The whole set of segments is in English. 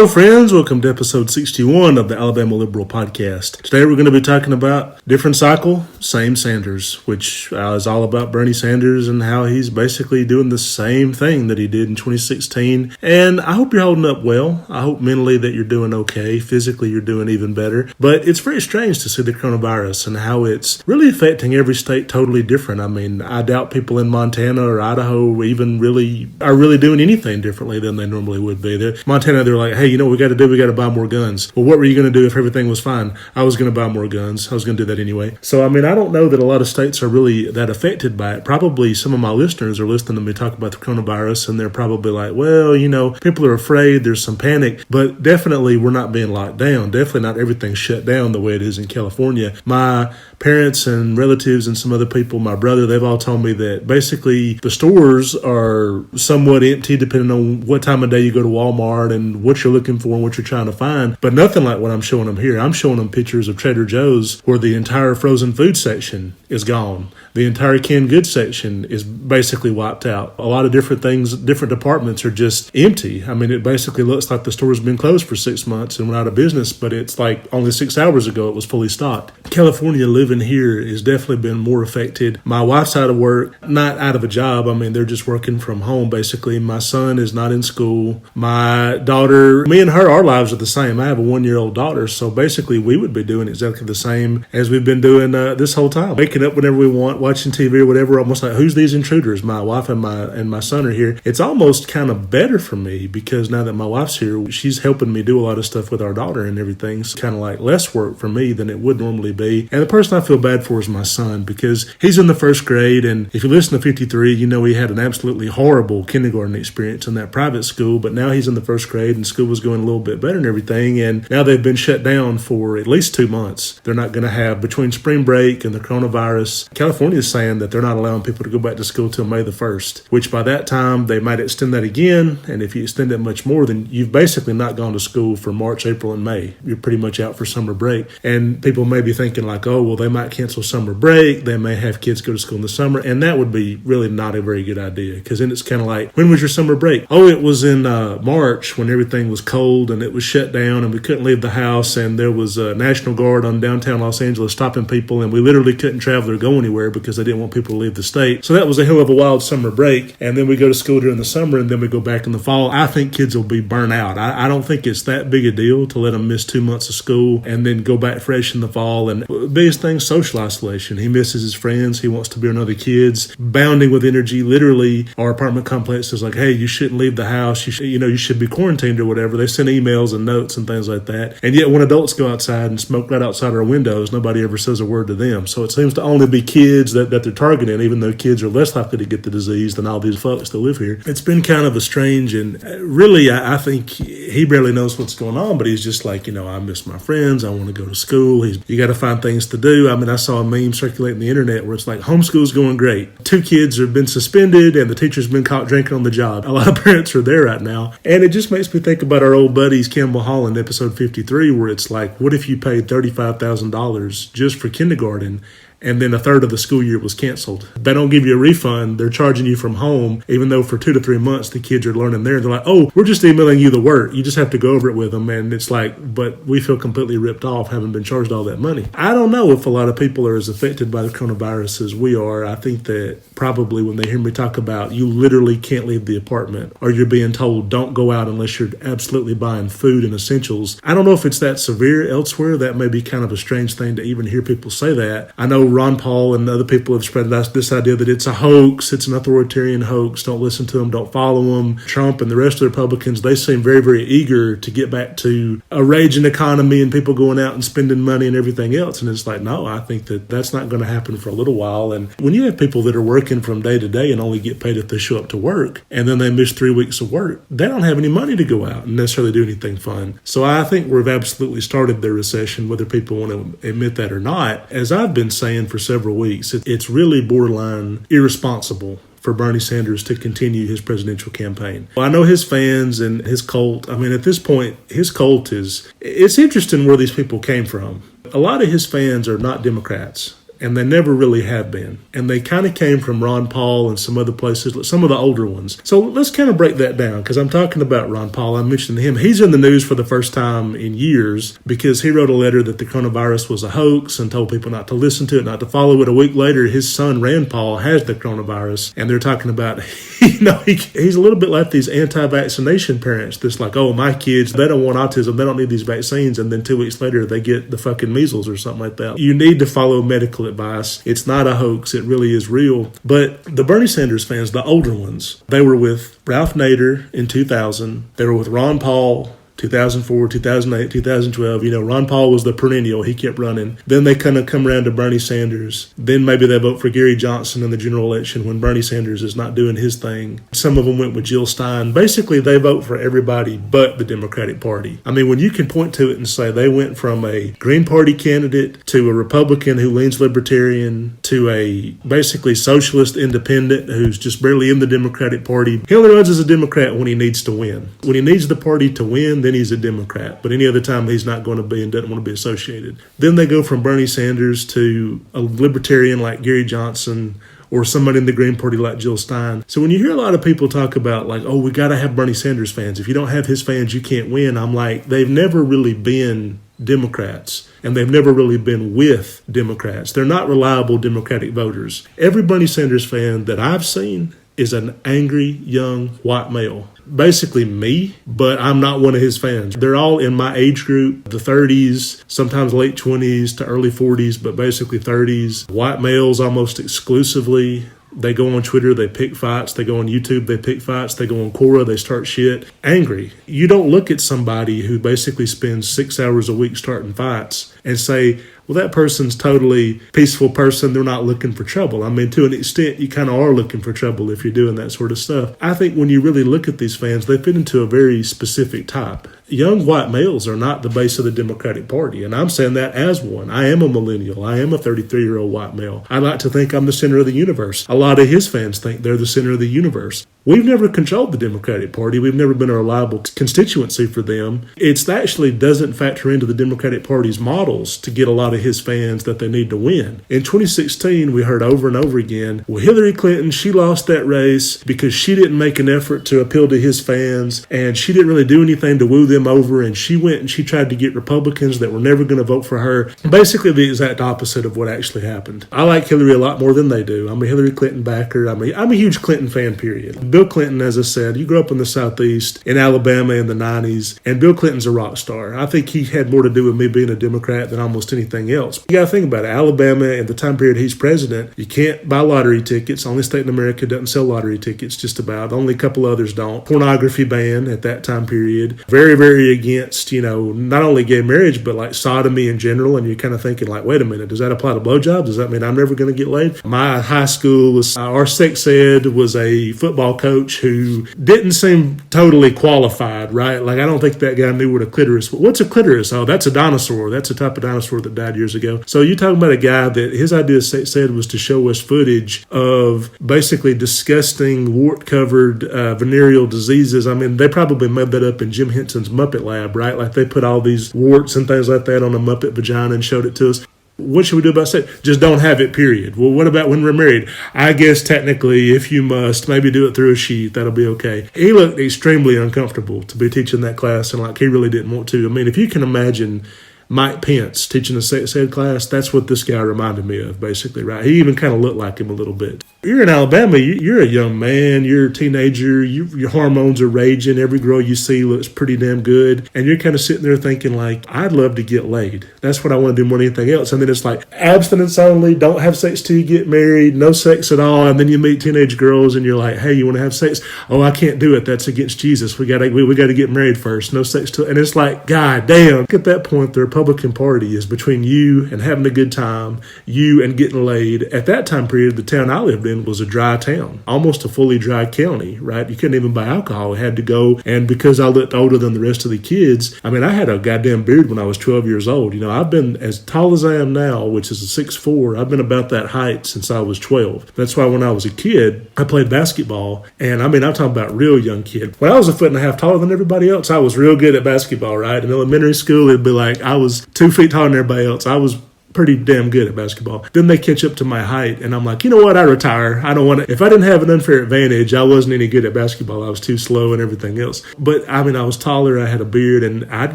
Hello, friends. Welcome to episode 61 of the Alabama Liberal Podcast. Today we're going to be talking about different cycle, same Sanders, which is all about Bernie Sanders and how he's basically doing the same thing that he did in 2016. And I hope you're holding up well. I hope mentally that you're doing okay. Physically, you're doing even better. But it's very strange to see the coronavirus and how it's really affecting every state totally different. I mean, I doubt people in Montana or Idaho even really are doing anything differently than they normally would be. Montana, they're like, hey, you know what we got to do? We got to buy more guns. Well, what were you going to do if everything was fine? I was going to buy more guns. I was going to do that anyway. So, I mean, I don't know that a lot of states are really that affected by it. Probably some of my listeners are listening to me talk about the coronavirus, and they're probably like, well, you know, people are afraid. There's some panic. But definitely we're not being locked down. Definitely not everything shut down the way it is in California. My parents and relatives and some other people, my brother, they've all told me that basically the stores are somewhat empty depending on what time of day you go to Walmart and what you're looking for and what you're trying to find, but nothing like what I'm showing them here. I'm showing them pictures of Trader Joe's where the entire frozen food section is gone. The entire canned goods section is basically wiped out. A lot of different things, different departments are just empty. I mean, it basically looks like the store's been closed for 6 months and went out of business, but it's like only 6 hours ago it was fully stocked. California living here has definitely been more affected. My wife's out of work, not out of a job. I mean, they're just working from home basically. My son is not in school. My daughter, me and her, our lives are the same. I have a 1-year-old daughter, so basically we would be doing exactly the same as we've been doing this whole time. Waking up whenever we want, watching TV or whatever, almost like, who's these intruders? My wife and my son are here. It's almost kind of better for me because now that my wife's here, she's helping me do a lot of stuff with our daughter and everything. So kind of like less work for me than it would normally be. And the person I feel bad for is my son because he's in the first grade, and if you listen to 53, you know he had an absolutely horrible kindergarten experience in that private school, but now he's in the first grade and school was going a little bit better and everything, and now they've been shut down for at least 2 months. They're not going to have, between spring break and the coronavirus, California's saying that they're not allowing people to go back to school till May the 1st, which by that time they might extend that again, and if you extend it much more, then you've basically not gone to school for March, April, and May. You're pretty much out for summer break, and people may be thinking like, oh, well, they might cancel summer break, they may have kids go to school in the summer, and that would be really not a very good idea, because then it's kind of like, when was your summer break? Oh, it was in March when everything was cold and it was shut down and we couldn't leave the house, and there was a National Guard on downtown Los Angeles stopping people, and we literally couldn't travel or go anywhere because they didn't want people to leave the state. So that was a hell of a wild summer break, and then we go to school during the summer and then we go back in the fall. I think kids will be burnt out. I don't think it's that big a deal to let them miss 2 months of school and then go back fresh in the fall. And the biggest thing, social isolation. He misses his friends. He wants to be around other kids, bounding with energy. Literally, our apartment complex is like, hey, you shouldn't leave the house. You should be quarantined or whatever. They send emails and notes and things like that. And yet when adults go outside and smoke right outside our windows, nobody ever says a word to them. So it seems to only be kids that they're targeting, even though kids are less likely to get the disease than all these folks that live here. It's been kind of a strange, and really, I think he barely knows what's going on, but he's just like, I miss my friends. I want to go to school. You got to find things to do. I mean, I saw a meme circulating the internet where it's like, homeschool's going great. 2 kids have been suspended and the teacher's been caught drinking on the job. A lot of parents are there right now. And it just makes me think about our old buddies, Campbell Holland, episode 53, where it's like, what if you paid $35,000 just for kindergarten and then a third of the school year was canceled? They don't give you a refund. They're charging you from home, even though for 2 to 3 months the kids are learning there. They're like, oh, we're just emailing you the work. You just have to go over it with them. And it's like, but we feel completely ripped off having been charged all that money. I don't know if a lot of people are as affected by the coronavirus as we are. I think that probably when they hear me talk about you literally can't leave the apartment, or you're being told don't go out unless you're absolutely buying food and essentials. I don't know if it's that severe elsewhere. That may be kind of a strange thing to even hear people say that. I know Ron Paul and other people have spread this idea that it's a hoax, it's an authoritarian hoax, don't listen to them, don't follow them. Trump and the rest of the Republicans, they seem very, very eager to get back to a raging economy and people going out and spending money and everything else. And it's like, no, I think that's not going to happen for a little while. And when you have people that are working from day to day and only get paid if they show up to work, and then they miss 3 weeks of work, they don't have any money to go out and necessarily do anything fun. So I think we've absolutely started the recession, whether people want to admit that or not. As I've been saying for several weeks, it's really borderline irresponsible for Bernie Sanders to continue his presidential campaign. Well, I know his fans and his cult. I mean, at this point, his cult it's interesting where these people came from. A lot of his fans are not Democrats. and they never really have been. And they kind of came from Ron Paul and some other places, some of the older ones. So let's kind of break that down, because I'm talking about Ron Paul. I mentioned him. He's in the news for the first time in years because he wrote a letter that the coronavirus was a hoax and told people not to listen to it, not to follow it. A week later, his son, Rand Paul, has the coronavirus, and they're talking about, he's a little bit like these anti-vaccination parents that's like, oh, my kids, they don't want autism, they don't need these vaccines, and then 2 weeks later, they get the fucking measles or something like that. You need to follow medical advice. It's not a hoax. It really is real. But the Bernie Sanders fans, the older ones, they were with Ralph Nader in 2000. They were with Ron Paul 2004, 2008, 2012. Ron Paul was the perennial. He kept running. Then they kind of come around to Bernie Sanders. Then maybe they vote for Gary Johnson in the general election when Bernie Sanders is not doing his thing. Some of them went with Jill Stein. Basically, they vote for everybody but the Democratic Party. I mean, when you can point to it and say they went from a Green Party candidate to a Republican who leans libertarian to a basically socialist independent who's just barely in the Democratic Party. He only runs as a Democrat when he needs to win. When he needs the party to win, then he's a Democrat. But any other time, he's not going to be and doesn't want to be associated. Then they go from Bernie Sanders to a libertarian like Gary Johnson or somebody in the Green Party like Jill Stein. So when you hear a lot of people talk about like, oh, we got to have Bernie Sanders fans. If you don't have his fans, you can't win. I'm like, they've never really been Democrats, and they've never really been with Democrats. They're not reliable Democratic voters. Every Bernie Sanders fan that I've seen is an angry young white male. Basically me, but I'm not one of his fans. They're all in my age group, the 30s, sometimes late 20s to early 40s, but basically 30s. White males almost exclusively. They go on Twitter, they pick fights. They go on YouTube, they pick fights. They go on Quora, they start shit. Angry. You don't look at somebody who basically spends 6 hours a week starting fights and say, well, that person's totally peaceful person. They're not looking for trouble. I mean, to an extent, you kind of are looking for trouble if you're doing that sort of stuff. I think when you really look at these fans, they fit into a very specific type. Young white males are not the base of the Democratic Party, and I'm saying that as one. I am a millennial. I am a 33-year-old white male. I like to think I'm the center of the universe. A lot of his fans think they're the center of the universe. We've never controlled the Democratic Party. We've never been a reliable constituency for them. It actually doesn't factor into the Democratic Party's models to get a lot of his fans that they need to win. In 2016, we heard over and over again, well, Hillary Clinton, she lost that race because she didn't make an effort to appeal to his fans, and she didn't really do anything to woo them over, and she went and she tried to get Republicans that were never going to vote for her. Basically the exact opposite of what actually happened. I like Hillary a lot more than they do. I'm a Hillary Clinton backer. I'm a huge Clinton fan, period. Bill Clinton, as I said, you grew up in the Southeast, in Alabama in the 90s, and Bill Clinton's a rock star. I think he had more to do with me being a Democrat than almost anything else. You got to think about it. Alabama, in the time period he's president, you can't buy lottery tickets. Only state in America doesn't sell lottery tickets, just about. Only a couple others don't. Pornography ban at that time period. Very, very against, not only gay marriage, but like sodomy in general. And you're kind of thinking like, wait a minute, does that apply to blowjobs? Does that mean I'm never going to get laid? My high school was, our sex ed was a football coach who didn't seem totally qualified, right? Like, I don't think that guy knew what a clitoris was. What's a clitoris? Oh, that's a dinosaur. That's a type of dinosaur that died years ago. So you're talking about a guy that his idea of sex ed was to show us footage of basically disgusting wart-covered venereal diseases. I mean, they probably made that up in Jim Henson's Muppet Lab, right? Like they put all these warts and things like that on a Muppet vagina and showed it to us. What should we do about sex? Just don't have it, period. Well, what about when we're married? I guess technically, if you must, maybe do it through a sheath. That'll be okay. He looked extremely uncomfortable to be teaching that class, and like he really didn't want to. I mean, if you can imagine Mike Pence teaching a sex ed class, that's what this guy reminded me of, basically, right? He even kind of looked like him a little bit. You're in Alabama, you're a young man, you're a teenager, your hormones are raging, every girl you see looks pretty damn good, and you're kind of sitting there thinking like, I'd love to get laid. That's what I want to do more than anything else. And then it's like, abstinence only, don't have sex till you get married, no sex at all, and then you meet teenage girls and you're like, hey, you want to have sex? Oh, I can't do it, that's against Jesus. We gotta get married first, no sex till, and it's like, god damn. At that point, the Republican Party is between you and having a good time, you and getting laid. At that time period, the town I lived in was a dry town, almost a fully dry county, right? You couldn't even buy alcohol. I had to go, and because I looked older than the rest of the kids, I mean, I had a goddamn beard when I was 12 years old. I've been as tall as I am now, which is a 6'4". I've been about that height since I was 12. That's why when I was a kid, I played basketball, and I mean, I'm talking about real young kid. When I was a foot and a half taller than everybody else, I was real good at basketball, right? In elementary school, it'd be like I was 2 feet taller than everybody else. I was pretty damn good at basketball. Then they catch up to my height, and I'm like, you know what? I retire. I don't want to. If I didn't have an unfair advantage, I wasn't any good at basketball. I was too slow and everything else. But I mean, I was taller. I had a beard, and I'd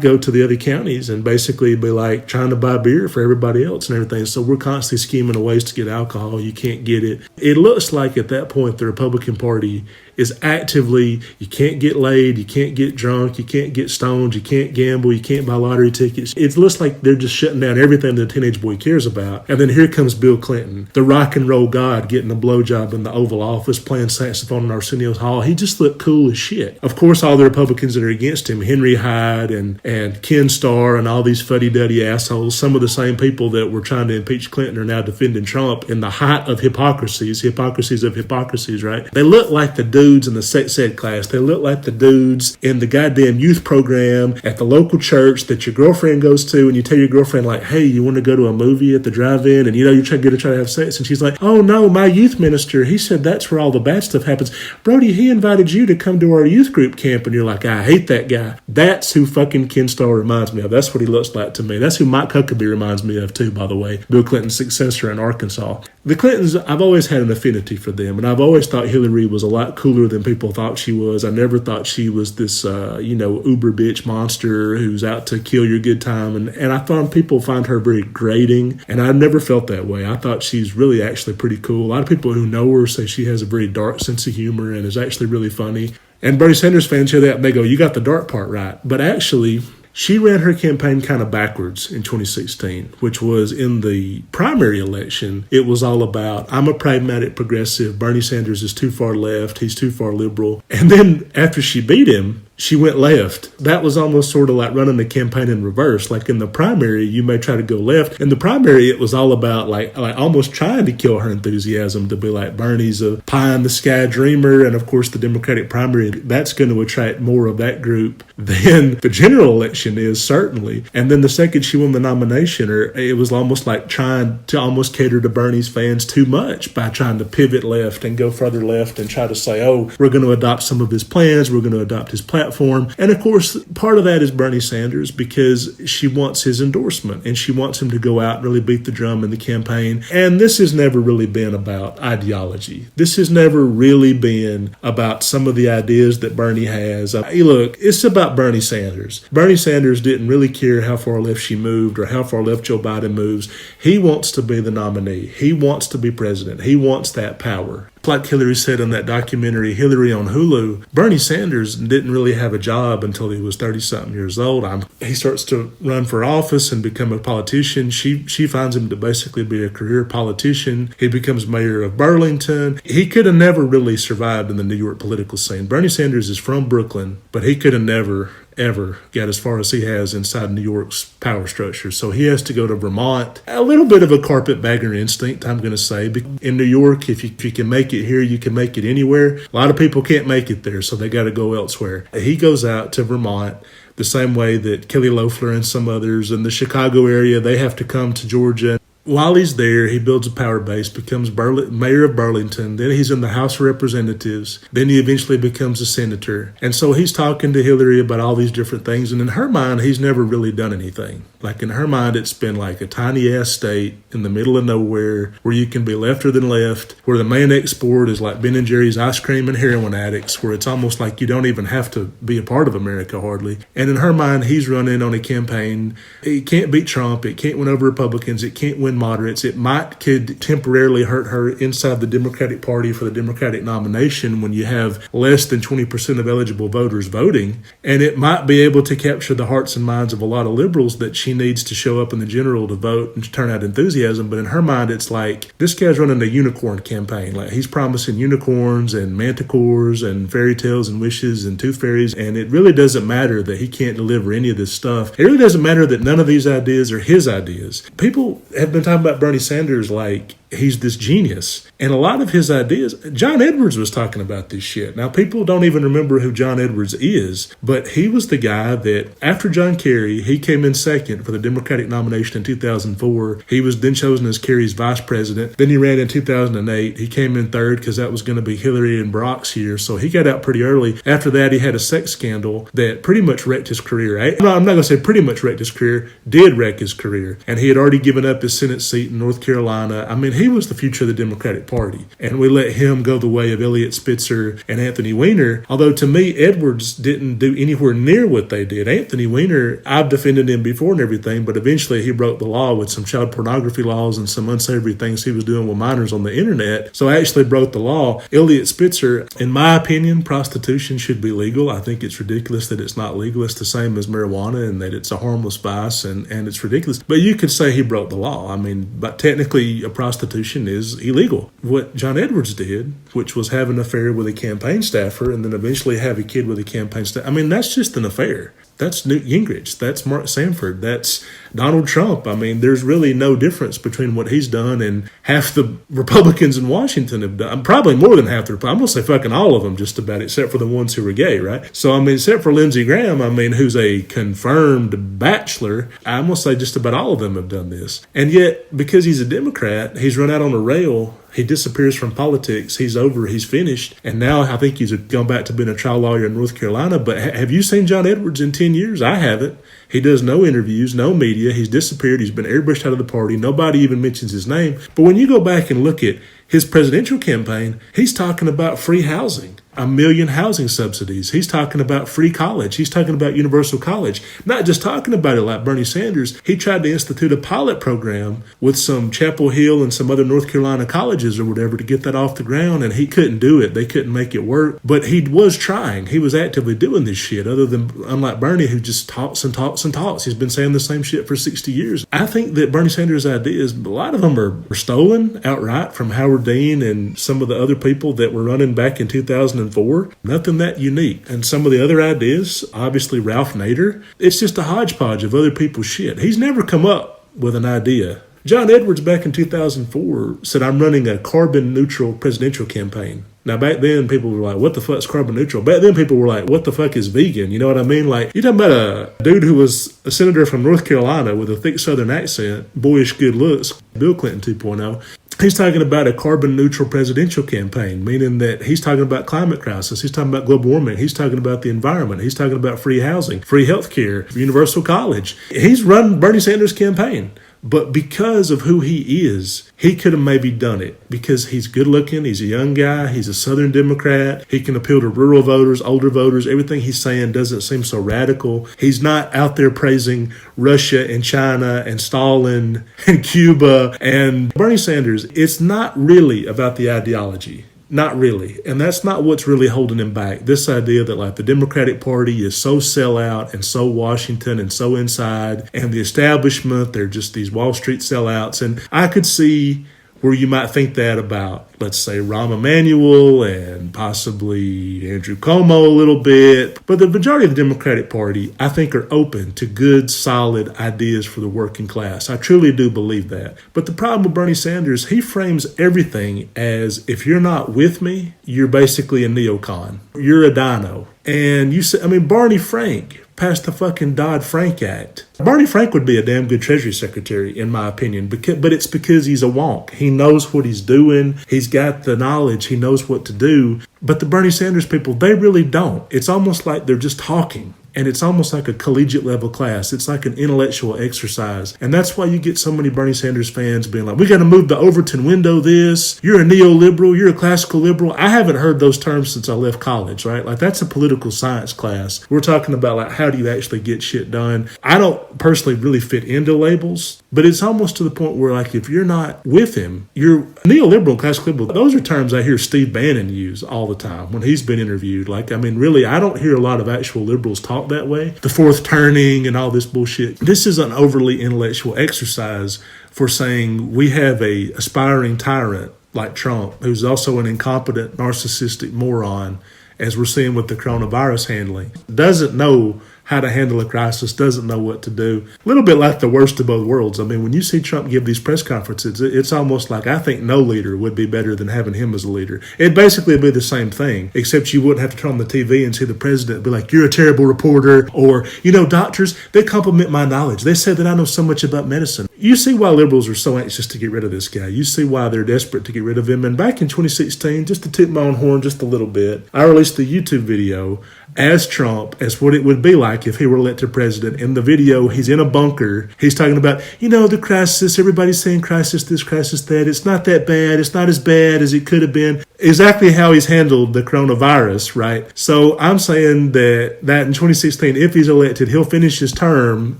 go to the other counties and basically be like trying to buy beer for everybody else and everything. So we're constantly scheming ways to get alcohol. You can't get it. It looks like at that point the Republican Party is actively, you can't get laid, you can't get drunk, you can't get stoned, you can't gamble, you can't buy lottery tickets. It looks like they're just shutting down everything that a teenage boy cares about. And then here comes Bill Clinton, the rock and roll god, getting a blowjob in the Oval Office, playing saxophone in Arsenio Hall. He just looked cool as shit. Of course, all the Republicans that are against him, Henry Hyde and Ken Starr and all these fuddy-duddy assholes, some of the same people that were trying to impeach Clinton are now defending Trump in the height of hypocrisies of hypocrisies, right? They look like the dudes in the sex ed class. They look like the dudes in the goddamn youth program at the local church that your girlfriend goes to, and you tell your girlfriend, like, hey, you want to go to a movie at the drive-in? And you know you're trying to have sex, and she's like, oh no, my youth minister, he said that's where all the bad stuff happens. Brody, he invited you to come to our youth group camp, and you're like, I hate that guy. That's who fucking Ken Starr reminds me of. That's what he looks like to me. That's who Mike Huckabee reminds me of too, by the way, Bill Clinton's successor in Arkansas. The Clintons, I've always had an affinity for them, and I've always thought Hillary was a lot cooler than people thought she was. I never thought she was this, uber bitch monster who's out to kill your good time, and I found people find her very grating, and I never felt that way. I thought she's really actually pretty cool. A lot of people who know her say she has a very dark sense of humor and is actually really funny. And Bernie Sanders fans hear that and they go, you got the dark part right. But actually, she ran her campaign kind of backwards in 2016, which was in the primary election. It was all about, I'm a pragmatic progressive. Bernie Sanders is too far left. He's too far liberal. And then after she beat him, she went left. That was almost sort of like running the campaign in reverse. Like in the primary, you may try to go left. In the primary, it was all about like almost trying to kill her enthusiasm to be like Bernie's a pie in the sky dreamer. And of course, the Democratic primary, that's going to attract more of that group than the general election is, certainly. And then the second she won the nomination, it was almost like trying to almost cater to Bernie's fans too much by trying to pivot left and go further left and try to say, oh, we're going to adopt some of his plans. We're going to adopt his platform. And of course, part of that is Bernie Sanders because she wants his endorsement and she wants him to go out and really beat the drum in the campaign. And this has never really been about ideology. This has never really been about some of the ideas that Bernie has. Look, it's about Bernie Sanders. Bernie Sanders didn't really care how far left she moved or how far left Joe Biden moves. He wants to be the nominee. He wants to be president. He wants that power. Like Hillary said in that documentary, Hillary on Hulu, Bernie Sanders didn't really have a job until he was 30-something years old. He starts to run for office and become a politician. She finds him to basically be a career politician. He becomes mayor of Burlington. He could have never really survived in the New York political scene. Bernie Sanders is from Brooklyn, but he could have never ever got as far as he has inside New York's power structure. So he has to go to Vermont. A little bit of a carpetbagger instinct, I'm going to say. In New York, if you can make it here, you can make it anywhere. A lot of people can't make it there, so they got to go elsewhere. He goes out to Vermont the same way that Kelly Loeffler and some others in the Chicago area, they have to come to Georgia. While he's there, he builds a power base, becomes mayor of Burlington. Then he's in the House of Representatives. Then he eventually becomes a senator. And so he's talking to Hillary about all these different things. And in her mind, he's never really done anything. Like in her mind, it's been like a tiny ass state in the middle of nowhere where you can be lefter than left, where the main export is like Ben and Jerry's ice cream and heroin addicts, where it's almost like you don't even have to be a part of America hardly. And in her mind, he's running on a campaign. It can't beat Trump. It can't win over Republicans. It can't win moderates. It could temporarily hurt her inside the Democratic Party for the Democratic nomination when you have less than 20% of eligible voters voting. And it might be able to capture the hearts and minds of a lot of liberals that she needs to show up in the general to vote and to turn out enthusiasm. But in her mind, it's like this guy's running a unicorn campaign. Like he's promising unicorns and manticores and fairy tales and wishes and tooth fairies. And it really doesn't matter that he can't deliver any of this stuff. It really doesn't matter that none of these ideas are his ideas. People have been talking about Bernie Sanders like he's this genius. And a lot of his ideas, John Edwards was talking about this shit. Now, people don't even remember who John Edwards is, but he was the guy that after John Kerry, he came in second for the Democratic nomination in 2004. He was then chosen as Kerry's vice president. Then he ran in 2008. He came in third because that was going to be Hillary and Barack's year. So he got out pretty early. After that, he had a sex scandal that pretty much wrecked his career. No, I'm not going to say pretty much wrecked his career, did wreck his career. And he had already given up his Senate seat in North Carolina. I mean, he was the future of the Democratic Party. And we let him go the way of Eliot Spitzer and Anthony Weiner. Although to me, Edwards didn't do anywhere near what they did. Anthony Weiner, I've defended him before and everything, but eventually he broke the law with some child pornography laws and some unsavory things he was doing with minors on the internet. So I actually broke the law. Eliot Spitzer, in my opinion, prostitution should be legal. I think it's ridiculous that it's not legal. It's the same as marijuana and that it's a harmless vice and it's ridiculous. But you could say he broke the law. I mean, but technically a prostitution is illegal. What John Edwards did, which was have an affair with a campaign staffer and then eventually have a kid with a campaign staffer, I mean, that's just an affair. That's Newt Gingrich. That's Mark Sanford. That's Donald Trump. I mean, there's really no difference between what he's done and half the Republicans in Washington have done. Probably more than half the Republicans. I'm going to say fucking all of them just about, except for the ones who are gay, right? So, I mean, except for Lindsey Graham, I mean, who's a confirmed bachelor, I'm going to say just about all of them have done this. And yet, because he's a Democrat, he's run out on a rail. He disappears from politics. He's over. He's finished. And now I think he's gone back to being a trial lawyer in North Carolina. But have you seen John Edwards in 10 years? I haven't. He does no interviews, no media. He's disappeared. He's been airbrushed out of the party. Nobody even mentions his name. But when you go back and look at his presidential campaign, he's talking about free housing, 1 million housing subsidies. He's talking about free college. He's talking about universal college. Not just talking about it like Bernie Sanders. He tried to institute a pilot program with some Chapel Hill and some other North Carolina colleges or whatever to get that off the ground, and he couldn't do it. They couldn't make it work. But he was trying. He was actively doing this shit, unlike Bernie, who just talks and talks and talks. He's been saying the same shit for 60 years. I think that Bernie Sanders' ideas, a lot of them are stolen outright from Howard Dean and some of the other people that were running back in 2004. Nothing that unique. And some of the other ideas, obviously Ralph Nader, it's just a hodgepodge of other people's shit. He's never come up with an idea. John Edwards back in 2004 said, I'm running a carbon neutral presidential campaign. Now, back then, people were like, what the fuck's carbon neutral? Back then, people were like, what the fuck is vegan? You know what I mean? Like, you're talking about a dude who was a senator from North Carolina with a thick Southern accent, boyish good looks, Bill Clinton 2.0. He's talking about a carbon neutral presidential campaign, meaning that he's talking about climate crisis. He's talking about global warming. He's talking about the environment. He's talking about free housing, free health care, universal college. He's run Bernie Sanders' campaign. But because of who he is, he could have maybe done it because he's good looking. He's a young guy. He's a Southern Democrat. He can appeal to rural voters, older voters. Everything he's saying doesn't seem so radical. He's not out there praising Russia and China and Stalin and Cuba and Bernie Sanders. It's not really about the ideology. Not really. And that's not what's really holding him back. This idea that like the Democratic Party is so sellout and so Washington and so inside, and the establishment, they're just these Wall Street sellouts. And I could see where you might think that about, let's say, Rahm Emanuel and possibly Andrew Cuomo a little bit. But the majority of the Democratic Party, I think, are open to good, solid ideas for the working class. I truly do believe that. But the problem with Bernie Sanders, he frames everything as, if you're not with me, you're basically a neocon. You're a dino. And you say, I mean, Barney Frank passed the fucking Dodd-Frank Act. Barney Frank would be a damn good Treasury Secretary, in my opinion, but it's because he's a wonk. He knows what he's doing. He's got the knowledge. He knows what to do. But the Bernie Sanders people, they really don't. It's almost like they're just talking. And it's almost like a collegiate level class. It's like an intellectual exercise. And that's why you get so many Bernie Sanders fans being like, we got to move the Overton window this. You're a neoliberal. You're a classical liberal. I haven't heard those terms since I left college, right? Like that's a political science class. We're talking about like, how do you actually get shit done? I don't personally really fit into labels, but it's almost to the point where like, if you're not with him, you're neoliberal and classical liberal. Those are terms I hear Steve Bannon use all the time when he's been interviewed. Like, I mean, really, I don't hear a lot of actual liberals talk that way. The fourth turning and all this bullshit. This is an overly intellectual exercise for saying we have a aspiring tyrant like Trump, who's also an incompetent, narcissistic moron, as we're seeing with the coronavirus handling, doesn't know how to handle a crisis, doesn't know what to do. A little bit like the worst of both worlds. I mean, when you see Trump give these press conferences, it's almost like I think no leader would be better than having him as a leader. It'd basically be the same thing, except you wouldn't have to turn on the TV and see the president be like, you're a terrible reporter, or, doctors, they compliment my knowledge. They say that I know so much about medicine. You see why liberals are so anxious to get rid of this guy. You see why they're desperate to get rid of him. And back in 2016, just to toot my own horn just a little bit, I released a YouTube video as Trump, as what it would be like if he were elected president. In the video, he's in a bunker. He's talking about, the crisis, everybody's saying crisis this, crisis that. It's not that bad. It's not as bad as it could have been. Exactly how he's handled the coronavirus, right? So I'm saying that in 2016, if he's elected, he'll finish his term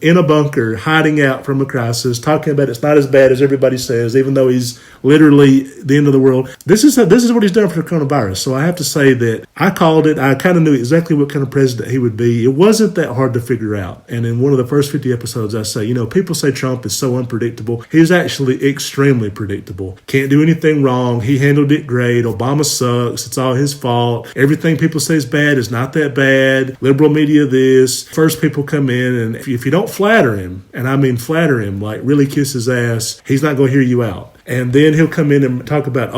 in a bunker, hiding out from a crisis, talking about it's not as bad as everybody says, even though he's literally the end of the world. This is what he's done for the coronavirus. So I have to say that I called it. I kind of knew exactly what kind of president he would be. It wasn't that hard to figure out. And in one of the first 50 episodes, I say, people say Trump is so unpredictable. He's actually extremely predictable. Can't do anything wrong. He handled it great. Obama sucks. It's all his fault. Everything people say is bad is not that bad. Liberal media this. First people come in, and if you don't flatter him, and I mean flatter him, like really kiss his ass, he's not going to hear you out. And then he'll come in and talk about,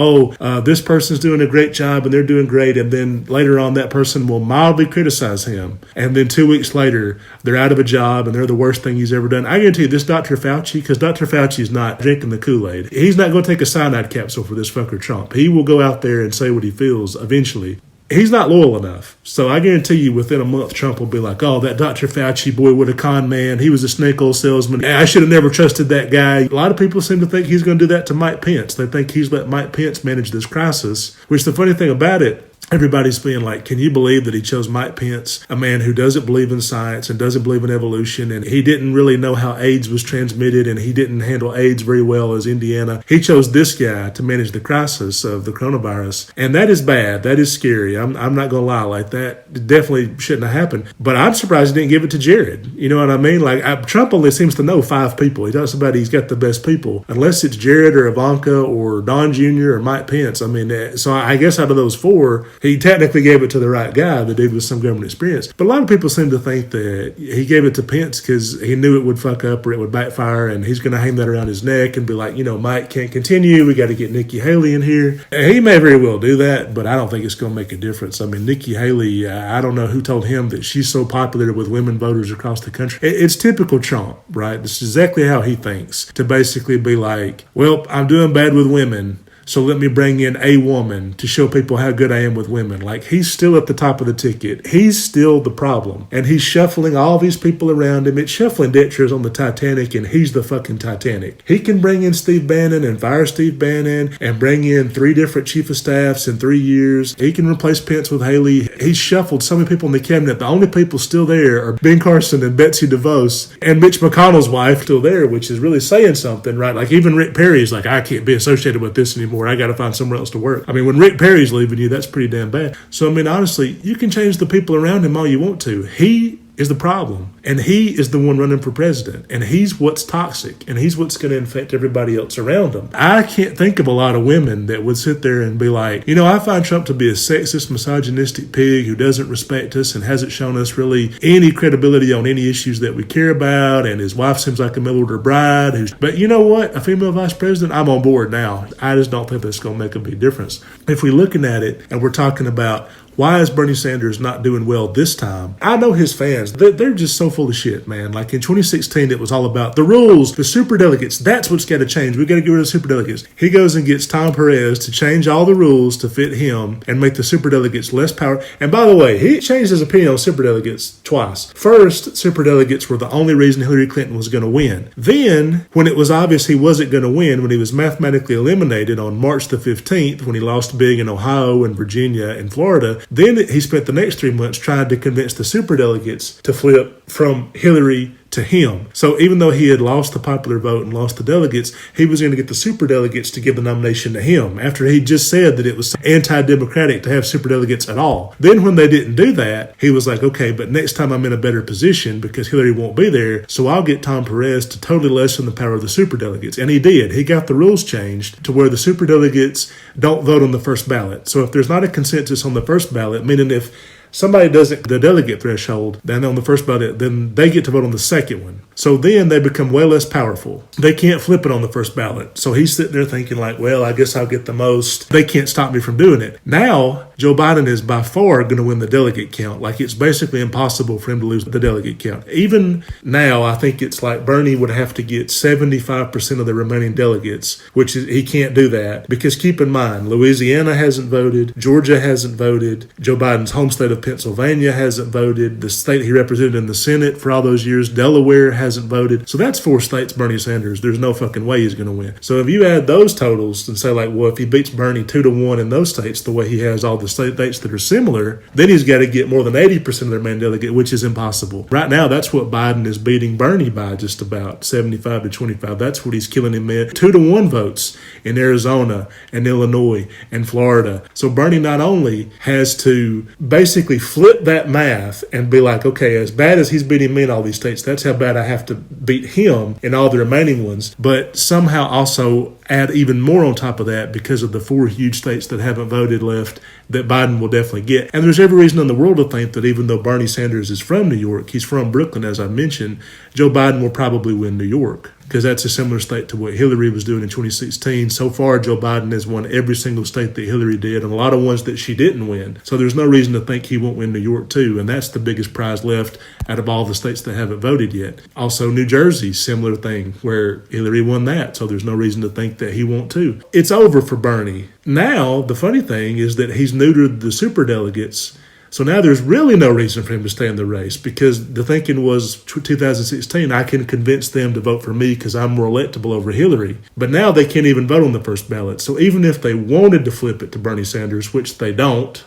this person's doing a great job and they're doing great. And then later on, that person will mildly criticize him. And then 2 weeks later, they're out of a job and they're the worst thing he's ever done. I guarantee you, this Dr. Fauci, because Dr. Fauci is not drinking the Kool-Aid. He's not going to take a cyanide capsule for this fucker Trump. He will go out there and say what he feels eventually. He's not loyal enough. So I guarantee you within a month, Trump will be like, that Dr. Fauci boy was a con man. He was a snake oil salesman. I should have never trusted that guy. A lot of people seem to think he's going to do that to Mike Pence. They think he's let Mike Pence manage this crisis, which the funny thing about it, everybody's being like, can you believe that he chose Mike Pence, a man who doesn't believe in science and doesn't believe in evolution, and he didn't really know how AIDS was transmitted, and he didn't handle AIDS very well as Indiana. He chose this guy to manage the crisis of the coronavirus, and that is bad. That is scary. I'm not going to lie. Like, that definitely shouldn't have happened. But I'm surprised he didn't give it to Jared. You know what I mean? Like, Trump only seems to know 5 people. He talks about he's got the best people. Unless it's Jared or Ivanka or Don Jr. or Mike Pence. I mean, so I guess out of those 4, he technically gave it to the right guy, the dude with some government experience. But a lot of people seem to think that he gave it to Pence because he knew it would fuck up or it would backfire, and he's going to hang that around his neck and be like, Mike can't continue. We got to get Nikki Haley in here. And he may very well do that, but I don't think it's going to make a difference. I mean, Nikki Haley, I don't know who told him that she's so popular with women voters across the country. It's typical Trump, right? This is exactly how he thinks, to basically be like, well, I'm doing bad with women, so let me bring in a woman to show people how good I am with women. Like, he's still at the top of the ticket. He's still the problem. And he's shuffling all these people around him. It's shuffling deck chairs on the Titanic, and he's the fucking Titanic. He can bring in Steve Bannon and fire Steve Bannon and bring in 3 different chief of staffs in 3 years. He can replace Pence with Haley. He's shuffled so many people in the cabinet. The only people still there are Ben Carson and Betsy DeVos and Mitch McConnell's wife still there, which is really saying something, right? Like, even Rick Perry's like, I can't be associated with this anymore. I got to find somewhere else to work. I mean, when Rick Perry's leaving you, that's pretty damn bad. So, I mean, honestly, you can change the people around him all you want to. He is the problem, and he is the one running for president, and he's what's toxic, and he's what's going to infect everybody else around him. I can't think of a lot of women that would sit there and be like, I find Trump to be a sexist, misogynistic pig who doesn't respect us and hasn't shown us really any credibility on any issues that we care about, and his wife seems like a middle-order bride. But you know what? A female vice president, I'm on board now. I just don't think that's going to make a big difference. If we're looking at it and we're talking about why is Bernie Sanders not doing well this time? I know his fans, they're just so full of shit, man. Like, in 2016, it was all about the rules, the superdelegates. That's what's got to change. We got to get rid of the superdelegates. He goes and gets Tom Perez to change all the rules to fit him and make the superdelegates less power. And by the way, he changed his opinion on superdelegates twice. First, superdelegates were the only reason Hillary Clinton was going to win. Then, when it was obvious he wasn't going to win, when he was mathematically eliminated on March the 15th, when he lost big in Ohio and Virginia and Florida, then he spent the next 3 months trying to convince the superdelegates to flip from Hillary to him. So even though he had lost the popular vote and lost the delegates, he was going to get the superdelegates to give the nomination to him after he just said that it was anti-democratic to have superdelegates at all. Then when they didn't do that, he was like, okay, but next time I'm in a better position because Hillary won't be there, so I'll get Tom Perez to totally lessen the power of the superdelegates. And he did. He got the rules changed to where the superdelegates don't vote on the first ballot. So if there's not a consensus on the first ballot, meaning if somebody doesn't the delegate threshold, then on the first ballot, then they get to vote on the second one. So then they become way less powerful. They can't flip it on the first ballot. So he's sitting there thinking like, well, I guess I'll get the most. They can't stop me from doing it. Now, Joe Biden is by far going to win the delegate count. Like, it's basically impossible for him to lose the delegate count. Even now, I think it's like Bernie would have to get 75% of the remaining delegates, which is, he can't do that. Because keep in mind, Louisiana hasn't voted. Georgia hasn't voted. Joe Biden's home state of Pennsylvania hasn't voted. The state he represented in the Senate for all those years, Delaware, hasn't voted. So that's 4 states Bernie Sanders, there's no fucking way he's going to win. So if you add those totals and say like, well, if he beats Bernie 2-1 in those states, the way he has all the states that are similar, then he's got to get more than 80% of their main delegate, which is impossible. Right now, that's what Biden is beating Bernie by, just about 75-25. That's what he's killing him in. 2-1 votes in Arizona and Illinois and Florida. So Bernie not only has to basically flip that math and be like, okay, as bad as he's beating me in all these states, that's how bad I have to beat him in all the remaining ones, but somehow also add even more on top of that because of the 4 huge states that haven't voted left that Biden will definitely get. And there's every reason in the world to think that even though Bernie Sanders is from New York, he's from Brooklyn, as I mentioned, Joe Biden will probably win New York, because that's a similar state to what Hillary was doing in 2016. So far, Joe Biden has won every single state that Hillary did, and a lot of ones that she didn't win. So there's no reason to think he won't win New York too, and that's the biggest prize left out of all the states that haven't voted yet. Also, New Jersey, similar thing, where Hillary won that, so there's no reason to think that he won't too. It's over for Bernie. Now, the funny thing is that he's neutered the superdelegates. So now there's really no reason for him to stay in the race, because the thinking was 2016, I can convince them to vote for me because I'm more electable over Hillary. But now they can't even vote on the first ballot. So even if they wanted to flip it to Bernie Sanders, which they don't,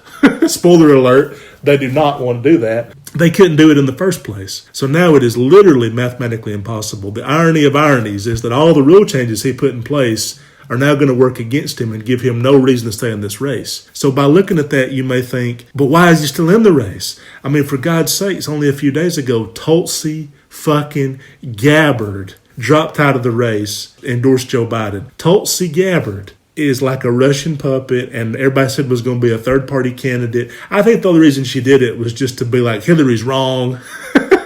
spoiler alert, they do not want to do that, they couldn't do it in the first place. So now it is literally mathematically impossible. The irony of ironies is that all the rule changes he put in place are now going to work against him and give him no reason to stay in this race. So by looking at that, you may think, but why is he still in the race? I mean, for God's sakes, only a few days ago, Tulsi fucking Gabbard dropped out of the race, endorsed Joe Biden. Tulsi Gabbard is like a Russian puppet, and everybody said was going to be a third-party candidate. I think the only reason she did it was just to be like, Hillary's wrong.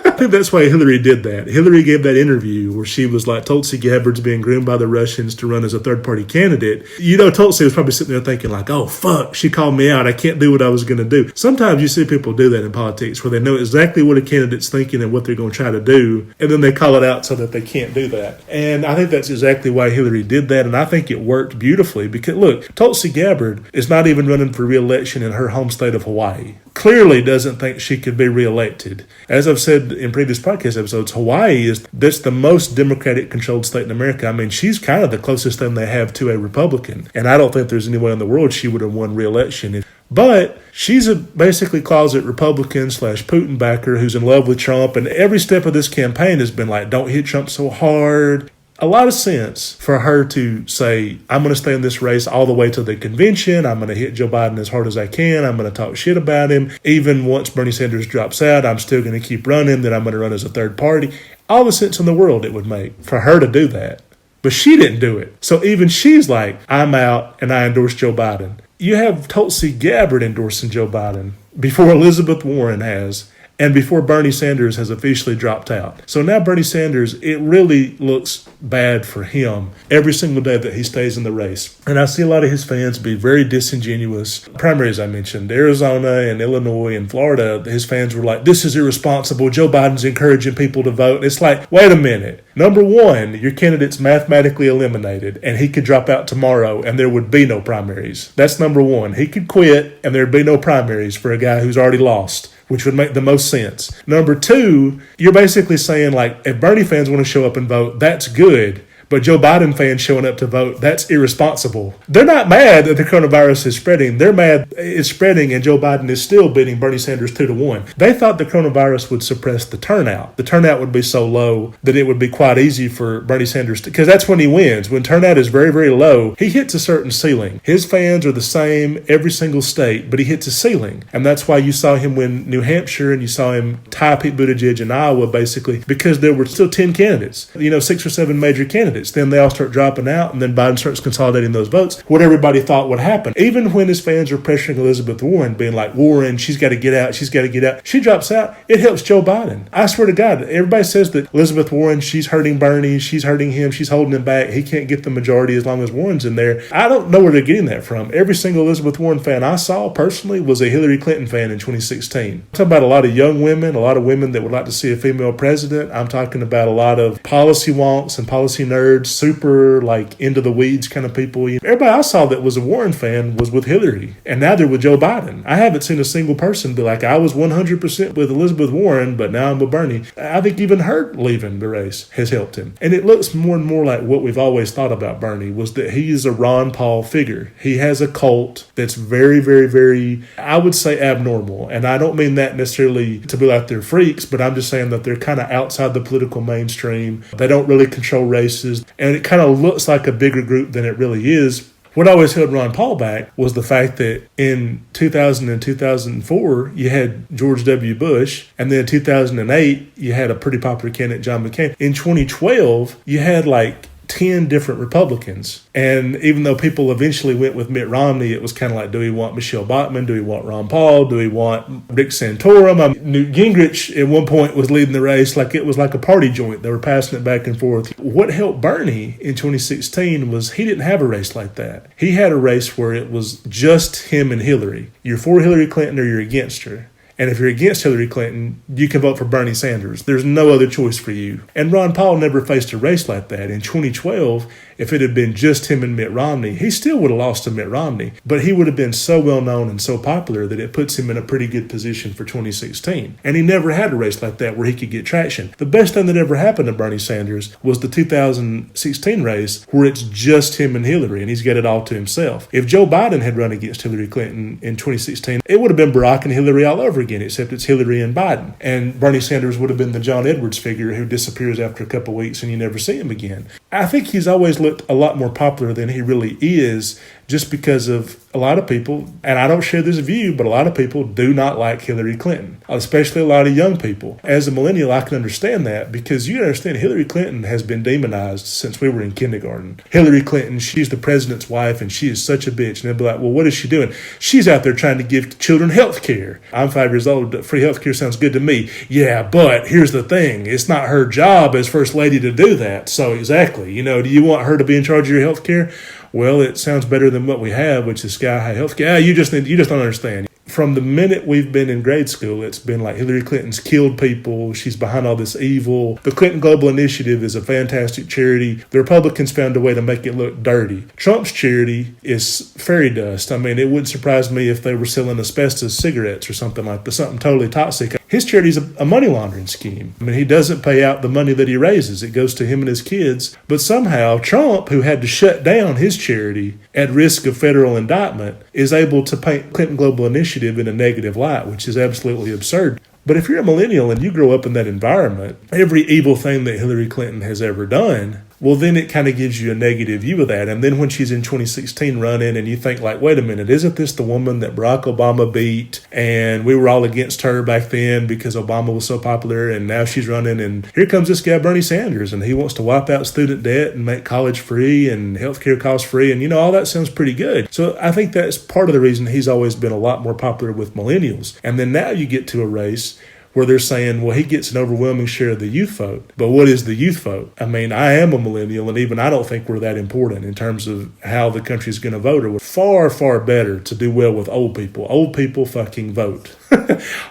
I think that's why Hillary did that. Hillary gave that interview where she was like, Tulsi Gabbard's being groomed by the Russians to run as a third-party candidate. You know, Tulsi was probably sitting there thinking like, oh, fuck, she called me out. I can't do what I was going to do. Sometimes you see people do that in politics where they know exactly what a candidate's thinking and what they're going to try to do, and then they call it out so that they can't do that. And I think that's exactly why Hillary did that, and I think it worked beautifully because, look, Tulsi Gabbard is not even running for re-election in her home state of Hawaii. Clearly doesn't think she could be reelected. As I've said in previous podcast episodes, Hawaii that's the most Democratic controlled state in America. I mean, she's kind of the closest thing they have to a Republican. And I don't think there's any way in the world she would have won re-election. But she's a basically closet Republican / Putin backer who's in love with Trump. And every step of this campaign has been like, don't hit Trump so hard. A lot of sense for her to say, I'm going to stay in this race all the way to the convention. I'm going to hit Joe Biden as hard as I can. I'm going to talk shit about him. Even once Bernie Sanders drops out, I'm still going to keep running. Then I'm going to run as a third party. All the sense in the world it would make for her to do that. But she didn't do it. So even she's like, I'm out and I endorse Joe Biden. You have Tulsi Gabbard endorsing Joe Biden before Elizabeth Warren has, and before Bernie Sanders has officially dropped out. So now Bernie Sanders, it really looks bad for him every single day that he stays in the race. And I see a lot of his fans be very disingenuous. Primaries I mentioned, Arizona and Illinois and Florida, his fans were like, this is irresponsible. Joe Biden's encouraging people to vote. And it's like, wait a minute. Number one, your candidate's mathematically eliminated and he could drop out tomorrow and there would be no primaries. That's number one. He could quit and there'd be no primaries for a guy who's already lost, which would make the most sense. Number two, you're basically saying, like, if Bernie fans want to show up and vote, that's good. But Joe Biden fans showing up to vote, that's irresponsible. They're not mad that the coronavirus is spreading. They're mad it's spreading and Joe Biden is still beating Bernie Sanders 2-1. They thought the coronavirus would suppress the turnout. The turnout would be so low that it would be quite easy for Bernie Sanders to, because that's when he wins. When turnout is very, very low, he hits a certain ceiling. His fans are the same every single state, but he hits a ceiling. And that's why you saw him win New Hampshire and you saw him tie Pete Buttigieg in Iowa, basically, because there were still 10 candidates, 6 or 7 major candidates. candidates. Then they all start dropping out, and then Biden starts consolidating those votes. What everybody thought would happen. Even when his fans are pressuring Elizabeth Warren, being like, Warren, she's got to get out, she's got to get out. She drops out. It helps Joe Biden. I swear to God, everybody says that Elizabeth Warren, she's hurting Bernie, she's hurting him, she's holding him back. He can't get the majority as long as Warren's in there. I don't know where they're getting that from. Every single Elizabeth Warren fan I saw personally was a Hillary Clinton fan in 2016. I'm talking about a lot of young women, a lot of women that would like to see a female president. I'm talking about a lot of policy wonks and policy nerds, super like into the weeds kind of people. Everybody I saw that was a Warren fan was with Hillary, and now they're with Joe Biden. I haven't seen a single person be like, I was 100% with Elizabeth Warren, but now I'm with Bernie. I think even her leaving the race has helped him. And it looks more and more like what we've always thought about Bernie was that he is a Ron Paul figure. He has a cult that's very, very, very, I would say, abnormal. And I don't mean that necessarily to be like they're freaks, but I'm just saying that they're kind of outside the political mainstream. They don't really control races. And it kind of looks like a bigger group than it really is. What always held Ron Paul back was the fact that in 2000 and 2004, you had George W. Bush, and then in 2008, you had a pretty popular candidate, John McCain. In 2012, you had like 10 different Republicans. And even though people eventually went with Mitt Romney, it was kind of like, do we want Michelle Bachmann? Do we want Ron Paul? Do we want Rick Santorum? Newt Gingrich at one point was leading the race like it was like a party joint. They were passing it back and forth. What helped Bernie in 2016 was he didn't have a race like that. He had a race where it was just him and Hillary. You're for Hillary Clinton or you're against her. And if you're against Hillary Clinton, you can vote for Bernie Sanders. There's no other choice for you. And Ron Paul never faced a race like that. In 2012, if it had been just him and Mitt Romney, he still would have lost to Mitt Romney. But he would have been so well known and so popular that it puts him in a pretty good position for 2016. And he never had a race like that where he could get traction. The best thing that ever happened to Bernie Sanders was the 2016 race where it's just him and Hillary, and he's got it all to himself. If Joe Biden had run against Hillary Clinton in 2016, it would have been Barack and Hillary all over again, except it's Hillary and Biden. And Bernie Sanders would have been the John Edwards figure who disappears after a couple of weeks and you never see him again. I think he's always looked a lot more popular than he really is, just because of a lot of people, and I don't share this view, but a lot of people do not like Hillary Clinton, especially a lot of young people. As a millennial, I can understand that, because you understand Hillary Clinton has been demonized since we were in kindergarten. Hillary Clinton, she's the president's wife, and she is such a bitch. And they'll be like, well, what is she doing? She's out there trying to give children health care. I'm 5 years old. Free health care sounds good to me. Yeah, but here's the thing. It's not her job as first lady to do that. So exactly, do you want her to be in charge of your health care? Well, it sounds better than what we have, which is sky-high health care. You just don't understand. From the minute we've been in grade school, it's been like Hillary Clinton's killed people. She's behind all this evil. The Clinton Global Initiative is a fantastic charity. The Republicans found a way to make it look dirty. Trump's charity is fairy dust. I mean, it wouldn't surprise me if they were selling asbestos cigarettes or something like that, something totally toxic. His charity's a money laundering scheme. I mean, he doesn't pay out the money that he raises. It goes to him and his kids. But somehow Trump, who had to shut down his charity at risk of federal indictment, is able to paint Clinton Global Initiative in a negative light, which is absolutely absurd. But if you're a millennial and you grow up in that environment, every evil thing that Hillary Clinton has ever done, well, then it kind of gives you a negative view of that. And then when she's in 2016 running and you think like, wait a minute, isn't this the woman that Barack Obama beat? And we were all against her back then because Obama was so popular, and now she's running, and here comes this guy, Bernie Sanders, and he wants to wipe out student debt and make college free and healthcare costs free. And, all that sounds pretty good. So I think that's part of the reason he's always been a lot more popular with millennials. And then now you get to a race where they're saying, well, he gets an overwhelming share of the youth vote. But what is the youth vote? I mean, I am a millennial, and even I don't think we're that important in terms of how the country's going to vote. Or far, far better to do well with old people. Old people fucking vote.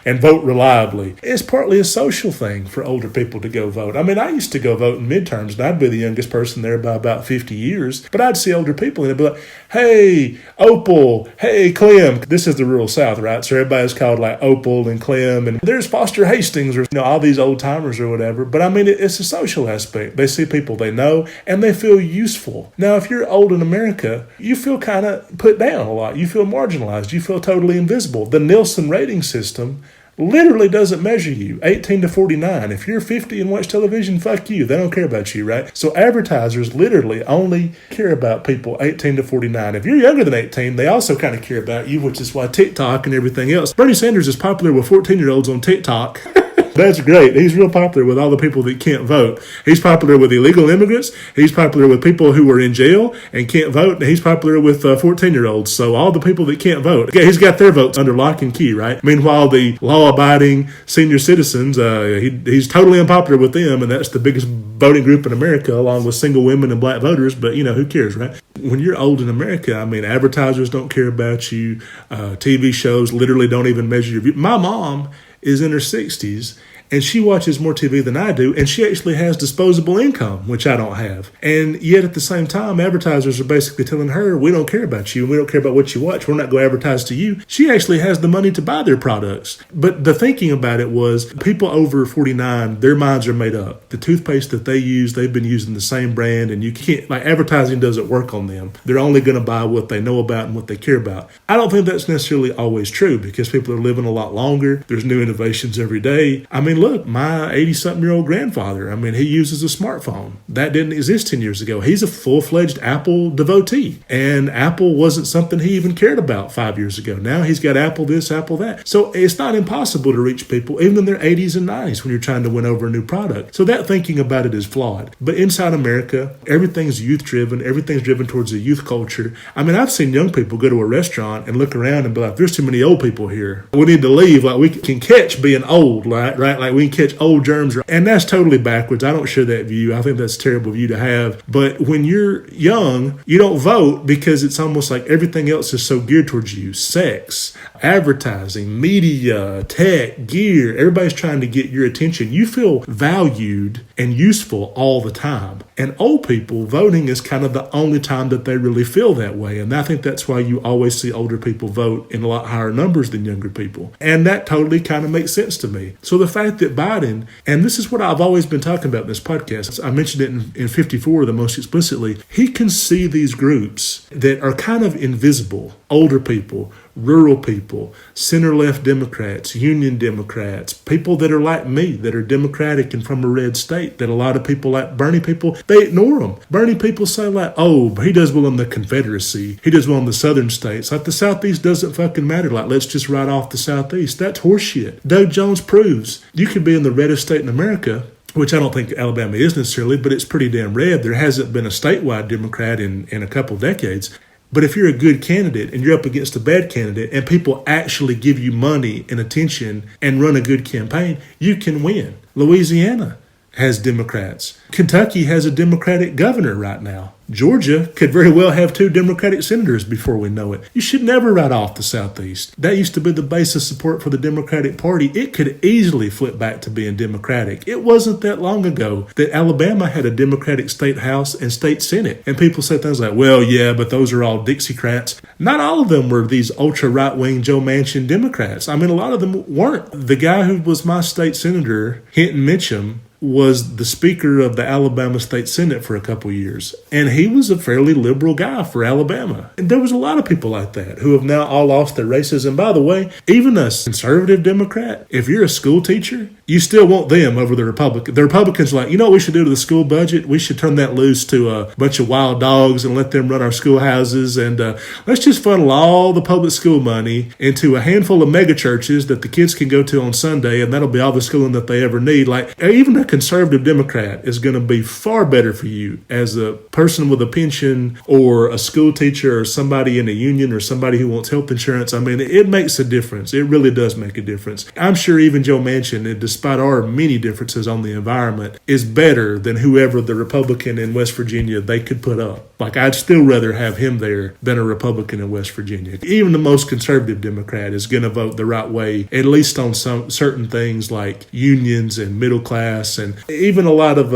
And vote reliably. It's partly a social thing for older people to go vote. I mean, I used to go vote in midterms, and I'd be the youngest person there by about 50 years. But I'd see older people, and they'd be like, hey, Opal, hey, Clem. This is the rural South, right? So everybody's called like Opal and Clem, and there's Foster Hastings, or all these old timers or whatever. But I mean, it's a social aspect. They see people they know, and they feel useful. Now, if you're old in America, you feel kind of put down a lot. You feel marginalized. You feel totally invisible. The Nielsen rating system literally doesn't measure you. 18 to 49. If you're 50 and watch television, fuck you. They don't care about you, right? So advertisers literally only care about people 18 to 49. If you're younger than 18, they also kind of care about you, which is why TikTok and everything else. Bernie Sanders is popular with 14-year-olds on TikTok. That's great. He's real popular with all the people that can't vote. He's popular with illegal immigrants. He's popular with people who are in jail and can't vote. And he's popular with 14-year-olds. So all the people that can't vote, he's got their votes under lock and key, right? Meanwhile, the law-abiding senior citizens, he's totally unpopular with them, and that's the biggest voting group in America, along with single women and black voters. But, who cares, right? When you're old in America, advertisers don't care about you. TV shows literally don't even measure your view. My mom is in her 60s, and she watches more TV than I do, and she actually has disposable income, which I don't have. And yet at the same time, advertisers are basically telling her, we don't care about you, and we don't care about what you watch. We're not going to advertise to you. She actually has the money to buy their products. But the thinking about it was, people over 49, their minds are made up. The toothpaste that they use, they've been using the same brand, and you can't, advertising doesn't work on them. They're only going to buy what they know about and what they care about. I don't think that's necessarily always true, because people are living a lot longer. There's new innovations every day. Look, my 80-something-year-old grandfather, he uses a smartphone. That didn't exist 10 years ago. He's a full-fledged Apple devotee, and Apple wasn't something he even cared about 5 years ago. Now he's got Apple this, Apple that. So it's not impossible to reach people, even in their 80s and 90s, when you're trying to win over a new product. So that thinking about it is flawed. But inside America, everything's youth-driven. Everything's driven towards a youth culture. I've seen young people go to a restaurant and look around and be like, there's too many old people here. We need to leave. We can catch being old, right? We can catch old germs. And that's totally backwards. I don't share that view. I think that's a terrible view to have. But when you're young, you don't vote because it's almost like everything else is so geared towards you. Sex, advertising, media, tech, gear. Everybody's trying to get your attention. You feel valued and useful all the time. And old people, voting is kind of the only time that they really feel that way. And I think that's why you always see older people vote in a lot higher numbers than younger people. And that totally kind of makes sense to me. So the fact that Biden, and this is what I've always been talking about in this podcast, I mentioned it in 54 the most explicitly, he can see these groups that are kind of invisible, older people, rural people, center-left Democrats, union Democrats, people that are like me, that are Democratic and from a red state, that a lot of people like Bernie people, they ignore them. Bernie people say he does well in the Confederacy. He does well in the southern states. The Southeast doesn't fucking matter. Let's just write off the Southeast. That's horseshit. Doug Jones proves you could be in the reddest state in America, which I don't think Alabama is necessarily, but it's pretty damn red. There hasn't been a statewide Democrat in a couple decades. But if you're a good candidate and you're up against a bad candidate and people actually give you money and attention and run a good campaign, you can win. Louisiana has Democrats. Kentucky has a Democratic governor right now. Georgia could very well have 2 Democratic senators before we know it. You should never write off the Southeast. That used to be the base of support for the Democratic Party. It could easily flip back to being Democratic. It wasn't that long ago that Alabama had a Democratic state house and state senate. And people say things like, well, yeah, but those are all Dixiecrats. Not all of them were these ultra right-wing Joe Manchin Democrats. A lot of them weren't. The guy who was my state senator, Hinton Mitchum, was the Speaker of the Alabama State Senate for a couple years. And he was a fairly liberal guy for Alabama. And there was a lot of people like that who have now all lost their races. And by the way, even a conservative Democrat, if you're a school teacher, you still want them over the Republican. The Republicans are like, you know what we should do to the school budget? We should turn that loose to a bunch of wild dogs and let them run our schoolhouses. And let's just funnel all the public school money into a handful of mega churches that the kids can go to on Sunday. And that'll be all the schooling that they ever need. Even a conservative Democrat is going to be far better for you as a person with a pension or a school teacher or somebody in a union or somebody who wants health insurance. It makes a difference. It really does make a difference. I'm sure even Joe Manchin, despite our many differences on the environment, is better than whoever the Republican in West Virginia they could put up. I'd still rather have him there than a Republican in West Virginia. Even the most conservative Democrat is going to vote the right way, at least on some certain things like unions and middle class. And even a lot of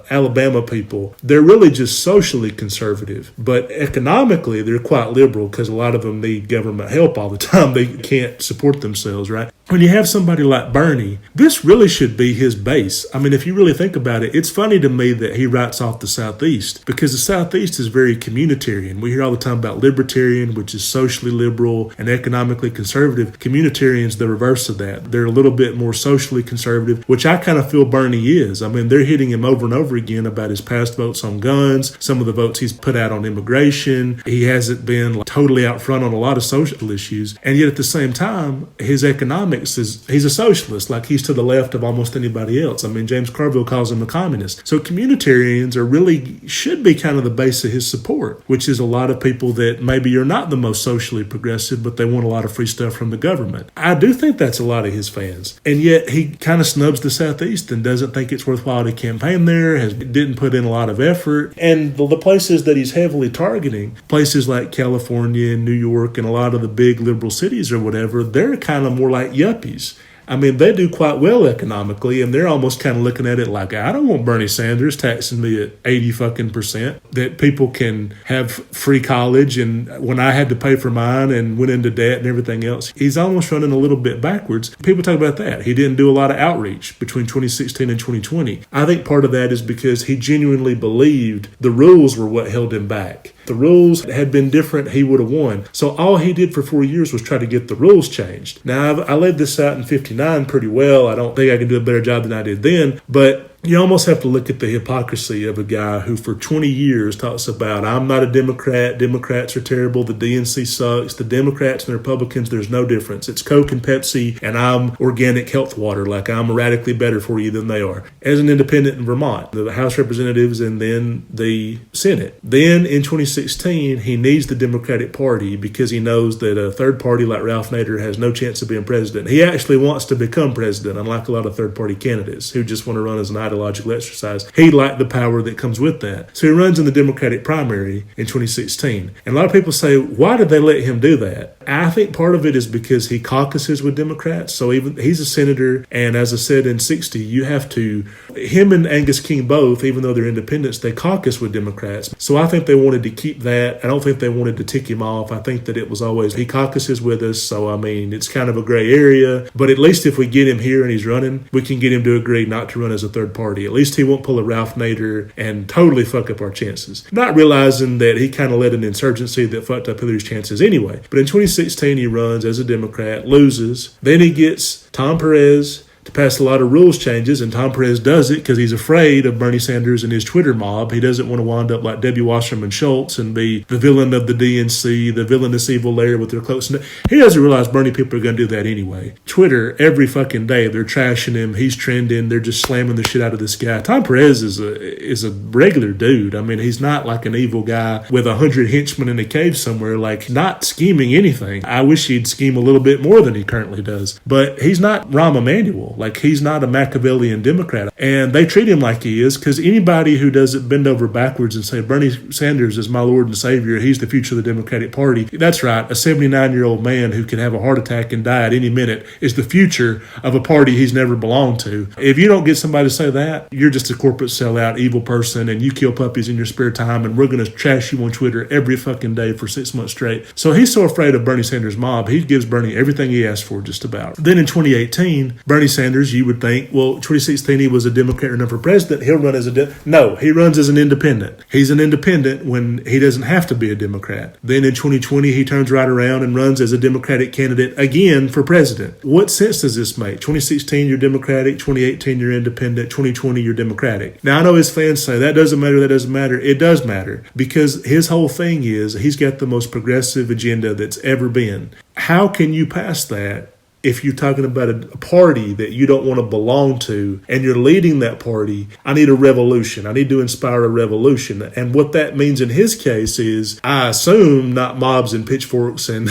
Alabama people, they're really just socially conservative. But economically, they're quite liberal because a lot of them need government help all the time. They can't support themselves, right? When you have somebody like Bernie, this really should be his base. If you really think about it, it's funny to me that he writes off the Southeast because the Southeast is very communitarian. We hear all the time about libertarian, which is socially liberal and economically conservative. Communitarian's the reverse of that. They're a little bit more socially conservative, which I kind of feel Bernie is. They're hitting him over and over again about his past votes on guns, some of the votes he's put out on immigration. He hasn't been totally out front on a lot of social issues. And yet at the same time, his economic economics he's a socialist, like he's to the left of almost anybody else. I mean, James Carville calls him a communist. So communitarians should be kind of the base of his support, which is a lot of people that maybe are not the most socially progressive, but they want a lot of free stuff from the government. I do think that's a lot of his fans. And yet he kind of snubs the Southeast and doesn't think it's worthwhile to campaign there, didn't put in a lot of effort. And the places that he's heavily targeting, places like California and New York and a lot of the big liberal cities or whatever, they're kind of more like yuppies. I mean, they do quite well economically, and they're almost kind of looking at it like, I don't want Bernie Sanders taxing me at 80%, that people can have free college, and when I had to pay for mine and went into debt and everything else, he's almost running a little bit backwards. People talk about that. He didn't do a lot of outreach between 2016 and 2020. I think part of that is because he genuinely believed the rules were what held him back. The rules had been different, he would have won. So all he did for 4 years was try to get the rules changed. Now, I laid this out in 59 pretty well. I don't think I can do a better job than I did then, but you almost have to look at the hypocrisy of a guy who for 20 years talks about, I'm not a Democrat, Democrats are terrible, the DNC sucks, the Democrats and the Republicans, there's no difference. It's Coke and Pepsi, and I'm organic health water, like I'm radically better for you than they are. As an independent in Vermont, the House Representatives and then the Senate. Then in 2016, he needs the Democratic Party because he knows that a third party like Ralph Nader has no chance of being president. He actually wants to become president, unlike a lot of third party candidates who just want to run as an ideological exercise. He liked the power that comes with that. So he runs in the Democratic primary in 2016. And a lot of people say, why did they let him do that? I think part of it is because he caucuses with Democrats. So even he's a senator. And as I said, in 60, you have to, him and Angus King both, even though they're independents, they caucus with Democrats. So I think they wanted to keep that. I don't think they wanted to tick him off. I think that it was always, he caucuses with us. So, I mean, it's kind of a gray area. But at least if we get him here and he's running, we can get him to agree not to run as a third party. At least he won't pull a Ralph Nader and totally fuck up our chances. Not realizing that he kind of led an insurgency that fucked up Hillary's chances anyway. But in 2016, he runs as a Democrat, loses. Then he gets Tom Perez to pass a lot of rules changes, and Tom Perez does it because he's afraid of Bernie Sanders and his Twitter mob. He doesn't want to wind up like Debbie Wasserman Schultz and be the villain of the DNC, the villainous evil layer with their cloaks. He doesn't realize Bernie people are going to do that anyway. Twitter, every fucking day, they're trashing him. He's trending. They're just slamming the shit out of this guy. Tom Perez is a regular dude. I mean, he's not like an evil guy with 100 henchmen in a cave somewhere, like not scheming anything. I wish he'd scheme a little bit more than he currently does. But he's not Rahm Emanuel. Like, he's not a Machiavellian Democrat. And they treat him like he is, because anybody who doesn't bend over backwards and say, Bernie Sanders is my Lord and Savior, he's the future of the Democratic Party. That's right. A 79-year-old man who can have a heart attack and die at any minute is the future of a party he's never belonged to. If you don't get somebody to say that, you're just a corporate sellout, evil person, and you kill puppies in your spare time, and we're going to trash you on Twitter every fucking day for 6 months straight. So he's so afraid of Bernie Sanders' mob, he gives Bernie everything he asked for, just about. Then in 2018, Bernie Sanders, you would think, well, 2016 he was a Democrat running for president, he'll run as a no, he runs as an independent. He's an independent when he doesn't have to be a Democrat. Then in 2020 he turns right around and runs as a Democratic candidate again for president. What sense does this make? 2016 you're Democratic, 2018 you're independent, 2020 you're Democratic. Now I know his fans say that doesn't matter, that doesn't matter. It does matter, because his whole thing is he's got the most progressive agenda that's ever been. How can you pass that if you're talking about a party that you don't want to belong to and you're leading that party? I need a revolution. I need to inspire a revolution. And what that means in his case is, I assume, not mobs and pitchforks and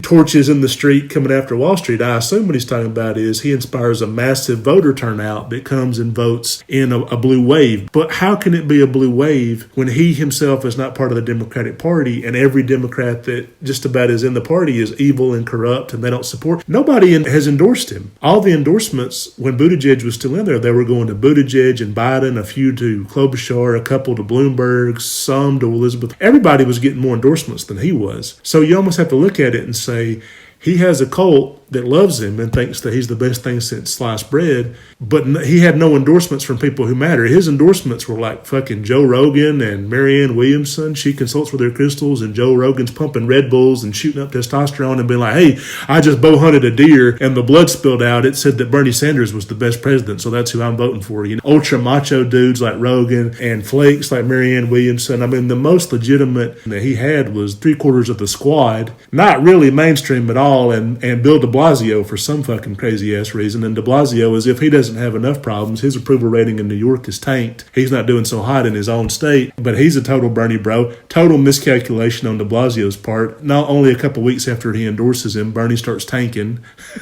torches in the street coming after Wall Street. I assume what he's talking about is he inspires a massive voter turnout that comes and votes in a blue wave. But how can it be a blue wave when he himself is not part of the Democratic Party, and every Democrat that just about is in the party is evil and corrupt and they don't support? Nobody has endorsed him. All the endorsements, when Buttigieg was still in there, they were going to Buttigieg and Biden, a few to Klobuchar, a couple to Bloomberg, some to Elizabeth. Everybody was getting more endorsements than he was. So you almost have to look at it and say, he has a cult that loves him and thinks that he's the best thing since sliced bread, but he had no endorsements from people who matter. His endorsements were like fucking Joe Rogan and Marianne Williamson. She consults with her crystals, and Joe Rogan's pumping Red Bulls and shooting up testosterone and being like, hey, I just bow hunted a deer and the blood spilled out. It said that Bernie Sanders was the best president, so that's who I'm voting for. You know, ultra macho dudes like Rogan and flakes like Marianne Williamson. I mean, the most legitimate that he had was 3/4 of the squad, not really mainstream at all, and Bill de Blasio for some fucking crazy-ass reason. And de Blasio, as if he doesn't have enough problems, his approval rating in New York is tanked. He's not doing so hot in his own state, but he's a total Bernie bro. Total miscalculation on de Blasio's part. Not only a couple weeks after he endorses him, Bernie starts tanking.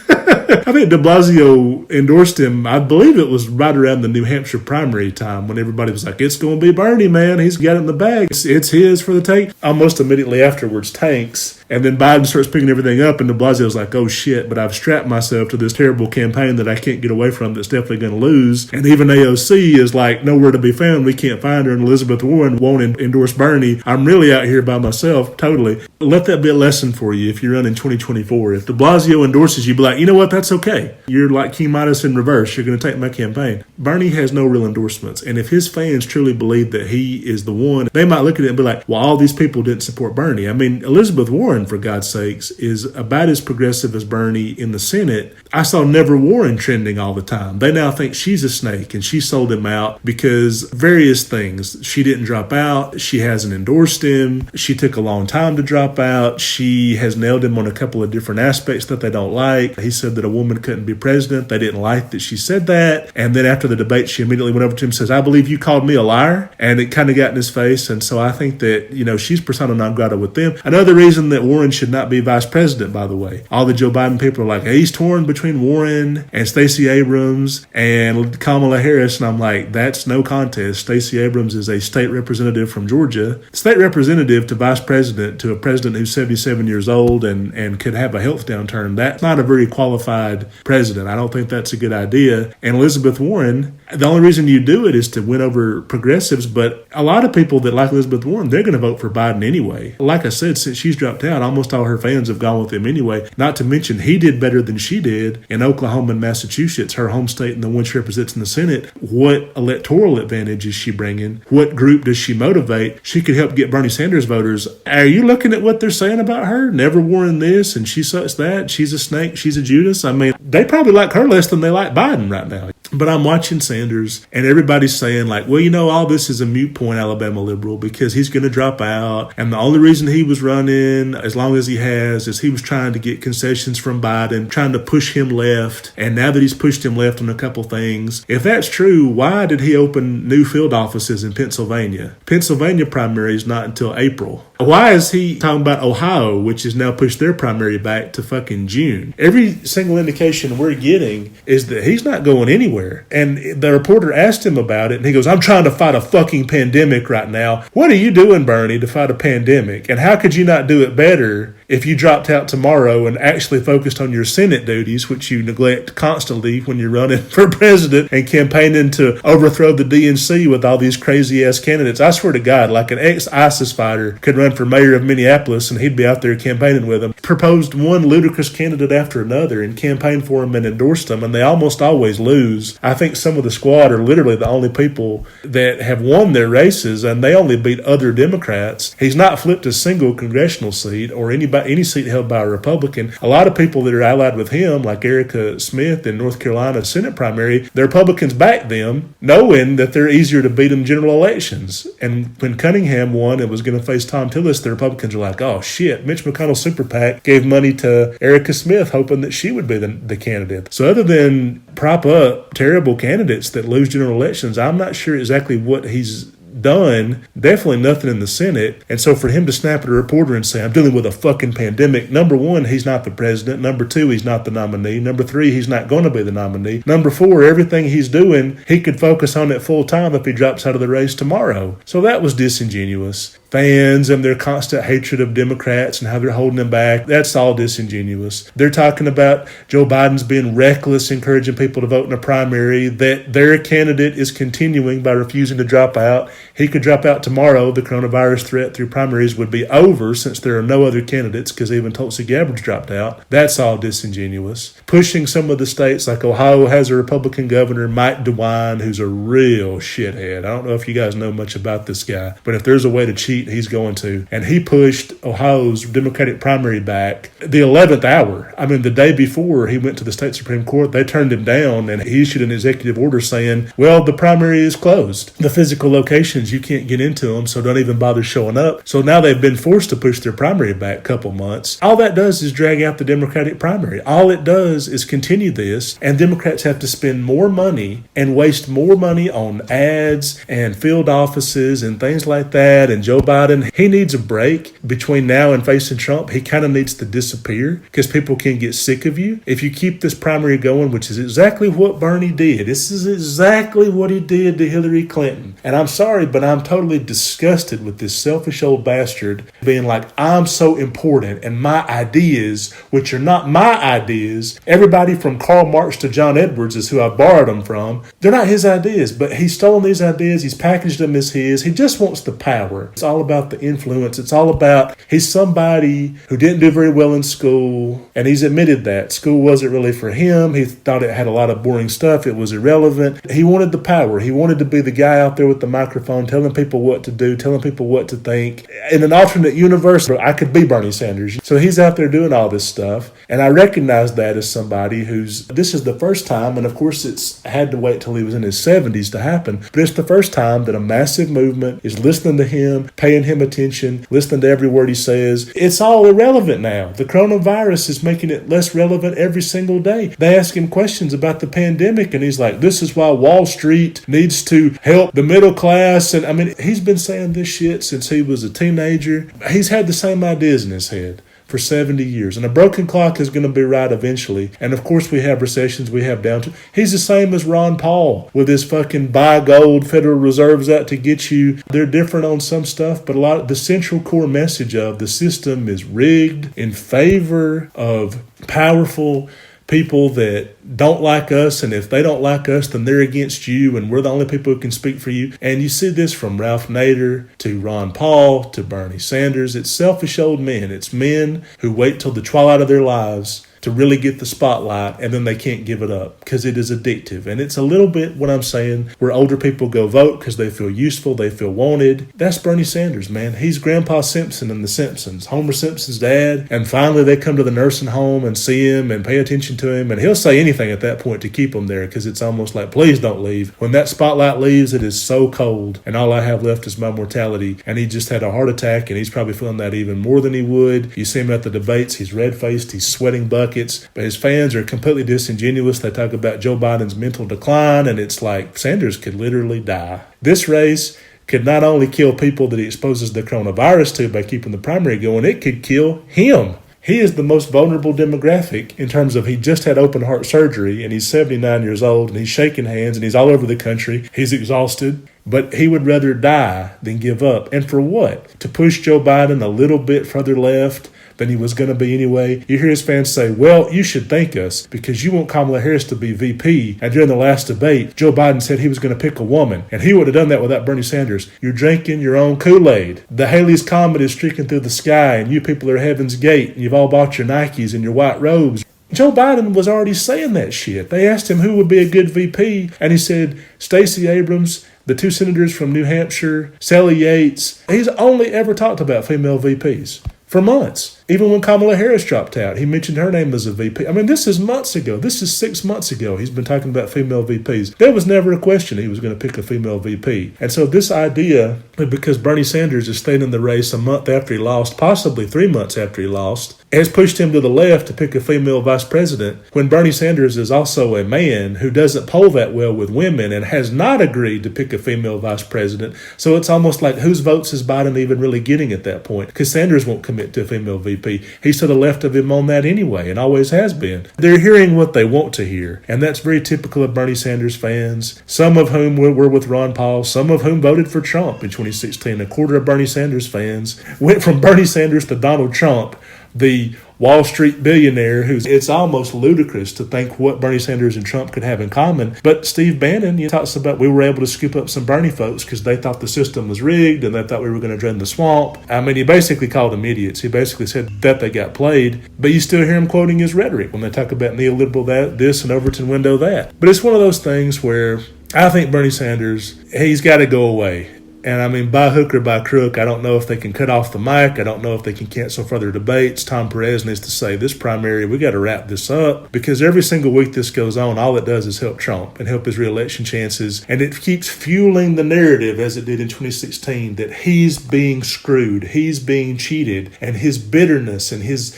I think de Blasio endorsed him, I believe it was right around the New Hampshire primary time when everybody was like, it's going to be Bernie, man. He's got it in the bag. It's his for the take. Almost immediately afterwards, tanks. And then Biden starts picking everything up, and de Blasio's like, oh shit, but I've strapped myself to this terrible campaign that I can't get away from that's definitely going to lose. And even AOC is like, nowhere to be found. We can't find her. And Elizabeth Warren won't endorse Bernie. I'm really out here by myself, totally. Let that be a lesson for you if you run in 2024. If de Blasio endorses you, be like, you know what, that's okay. You're like King Midas in reverse. You're going to take my campaign. Bernie has no real endorsements. And if his fans truly believe that he is the one, they might look at it and be like, well, all these people didn't support Bernie. I mean, Elizabeth Warren, for God's sakes, is about as progressive as Bernie in the Senate. I saw Never Warren trending all the time. They now think she's a snake and she sold him out because various things. She didn't drop out. She hasn't endorsed him. She took a long time to drop out. She has nailed him on a couple of different aspects that they don't like. He said that a woman couldn't be president. They didn't like that she said that. And then after the debate, she immediately went over to him and says, I believe you called me a liar. And it kind of got in his face. And so I think that, she's persona non grata with them. Another reason that Warren should not be vice president, by the way. All the Joe Biden people are like, hey, he's torn between Warren and Stacey Abrams and Kamala Harris. And I'm like, that's no contest. Stacey Abrams is a state representative from Georgia. State representative to vice president to a president who's 77 years old and could have a health downturn. That's not a very qualified president. I don't think that's a good idea. And Elizabeth Warren, the only reason you do it is to win over progressives. But a lot of people that like Elizabeth Warren, they're going to vote for Biden anyway. Like I said, since she's dropped out, almost all her fans have gone with him anyway. Not to mention he did better than she did in Oklahoma and Massachusetts, her home state and the one she represents in the Senate. What electoral advantage is she bringing? What group does she motivate? She could help get Bernie Sanders voters. Are you looking at what they're saying about her? Never worn this and she sucks that. She's a snake. She's a Judas. I mean, they probably like her less than they like Biden right now. But I'm watching Sanders and everybody's saying like, well, all this is a moot point, Alabama liberal, because he's going to drop out. And the only reason he was running as long as he has is he was trying to get concessions from Biden, trying to push him left. And now that he's pushed him left on a couple things, if that's true, why did he open new field offices in Pennsylvania? Pennsylvania primary is not until April. Why is he talking about Ohio, which has now pushed their primary back to fucking June? Every single indication we're getting is that he's not going anywhere. And the reporter asked him about it, and he goes, I'm trying to fight a fucking pandemic right now. What are you doing, Bernie, to fight a pandemic? And how could you not do it better if you dropped out tomorrow and actually focused on your Senate duties, which you neglect constantly when you're running for president and campaigning to overthrow the DNC with all these crazy-ass candidates? I swear to God, like an ex-ISIS fighter could run for mayor of Minneapolis and he'd be out there campaigning with them. Proposed one ludicrous candidate after another and campaigned for him and endorsed them, and they almost always lose. I think some of the squad are literally the only people that have won their races, and they only beat other Democrats. He's not flipped a single congressional seat or any seat held by a Republican. A lot of people that are allied with him, like Erica Smith in North Carolina Senate primary, the Republicans backed them, knowing that they're easier to beat in general elections. And when Cunningham won and was going to face Tom Tillis, the Republicans were like, oh shit, Mitch McConnell's super PAC gave money to Erica Smith hoping that she would be the candidate. So other than prop up terrible candidates that lose general elections, I'm not sure exactly what he's done. Definitely nothing in the Senate. And so for him to snap at a reporter and say, I'm dealing with a fucking pandemic. Number one, he's not the president. Number two, he's not the nominee. Number three, he's not going to be the nominee. Number four, everything he's doing, he could focus on it full time if he drops out of the race tomorrow. So that was disingenuous. Fans and their constant hatred of Democrats and how they're holding them back, that's all disingenuous. They're talking about Joe Biden's being reckless, encouraging people to vote in a primary, that their candidate is continuing by refusing to drop out. He could drop out tomorrow. The coronavirus threat through primaries would be over since there are no other candidates because even Tulsi Gabbard's dropped out. That's all disingenuous. Pushing some of the states, like Ohio has a Republican governor, Mike DeWine, who's a real shithead. I don't know if you guys know much about this guy, but if there's a way to cheat, he's going to. And he pushed Ohio's Democratic primary back the 11th hour. I mean, the day before he went to the state Supreme Court, they turned him down and he issued an executive order saying, well, the primary is closed. The physical location positions, you can't get into them, so don't even bother showing up. So now they've been forced to push their primary back a couple months. All that does is drag out the Democratic primary. All it does is continue this, and Democrats have to spend more money and waste more money on ads and field offices and things like that. And Joe Biden, he needs a break between now and facing Trump. He kind of needs to disappear because people can get sick of you. If you keep this primary going, which is exactly what Bernie did. This is exactly what he did to Hillary Clinton. And I'm sorry, but I'm totally disgusted with this selfish old bastard being like, I'm so important and my ideas, which are not my ideas, everybody from Karl Marx to John Edwards is who I borrowed them from. They're not his ideas, but he's stolen these ideas. He's packaged them as his. He just wants the power. It's all about the influence. It's all about he's somebody who didn't do very well in school, and he's admitted that. School wasn't really for him. He thought it had a lot of boring stuff. It was irrelevant. He wanted the power. He wanted to be the guy out there with the microphone telling people what to do, telling people what to think. In an alternate universe, I could be Bernie Sanders. So he's out there doing all this stuff, and I recognize that as somebody this is the first time, and of course it's had to wait till he was in his 70s to happen, but it's the first time that a massive movement is listening to him, paying him attention, listening to every word he says. It's all irrelevant now. The coronavirus is making it less relevant every single day. They ask him questions about the pandemic, and he's like, this is why Wall Street needs to help the middle class. And I mean, he's been saying this shit since he was a teenager. He's had the same ideas in his head for 70 years. And a broken clock is going to be right eventually. And of course we have recessions, we have downturns. He's the same as Ron Paul with his fucking buy gold Federal Reserves out to get you. They're different on some stuff, but a lot of the central core message of the system is rigged in favor of powerful people that don't like us, and if they don't like us, then they're against you, and we're the only people who can speak for you. And you see this from Ralph Nader to Ron Paul to Bernie Sanders. It's selfish old men. It's men who wait till the twilight of their lives to really get the spotlight, and then they can't give it up because it is addictive. And it's a little bit what I'm saying, where older people go vote because they feel useful, they feel wanted. That's Bernie Sanders, man. He's Grandpa Simpson in The Simpsons, Homer Simpson's dad. And finally they come to the nursing home and see him and pay attention to him, and he'll say anything at that point to keep him there because it's almost like, please don't leave. When that spotlight leaves, it is so cold, and all I have left is my mortality. And he just had a heart attack, and he's probably feeling that even more than he would. You see him at the debates, he's red-faced, he's sweating buckets. But his fans are completely disingenuous. They talk about Joe Biden's mental decline, and it's like Sanders could literally die. This race could not only kill people that he exposes the coronavirus to by keeping the primary going, it could kill him. He is the most vulnerable demographic in terms of he just had open heart surgery, and he's 79 years old, and he's shaking hands, and he's all over the country. He's exhausted. But he would rather die than give up. And for what? To push Joe Biden a little bit further left than he was going to be anyway. You hear his fans say, well, you should thank us because you want Kamala Harris to be VP. And during the last debate, Joe Biden said he was going to pick a woman. And he would have done that without Bernie Sanders. You're drinking your own Kool-Aid. The Halley's Comet is streaking through the sky, and you people are Heaven's Gate, and you've all bought your Nikes and your white robes. Joe Biden was already saying that shit. They asked him who would be a good VP, and he said Stacey Abrams, the two senators from New Hampshire, Sally Yates. He's only ever talked about female VPs for months. Even when Kamala Harris dropped out, he mentioned her name as a VP. I mean, this is months ago. This is 6 months ago. He's been talking about female VPs. There was never a question he was going to pick a female VP. And so this idea that because Bernie Sanders has stayed in the race a month after he lost, possibly 3 months after he lost, has pushed him to the left to pick a female vice president, when Bernie Sanders is also a man who doesn't poll that well with women and has not agreed to pick a female vice president. So it's almost like whose votes is Biden even really getting at that point? Because Sanders won't commit to a female VP. He's to the left of him on that anyway, and always has been. They're hearing what they want to hear, and that's very typical of Bernie Sanders fans, some of whom were with Ron Paul, some of whom voted for Trump in 2016. A quarter of Bernie Sanders fans went from Bernie Sanders to Donald Trump, the Wall Street billionaire it's almost ludicrous to think what Bernie Sanders and Trump could have in common. But Steve Bannon talks about we were able to scoop up some Bernie folks because they thought the system was rigged and they thought we were going to drain the swamp. I mean, he basically called them idiots. He basically said that they got played. But you still hear him quoting his rhetoric when they talk about neoliberal this and Overton window that. But it's one of those things where I think Bernie Sanders, he's got to go away. And I mean, by hook or by crook, I don't know if they can cut off the mic. I don't know if they can cancel further debates. Tom Perez needs to say, this primary, we got to wrap this up, because every single week this goes on, all it does is help Trump and help his reelection chances. And it keeps fueling the narrative, as it did in 2016, that he's being screwed, he's being cheated, and his bitterness and his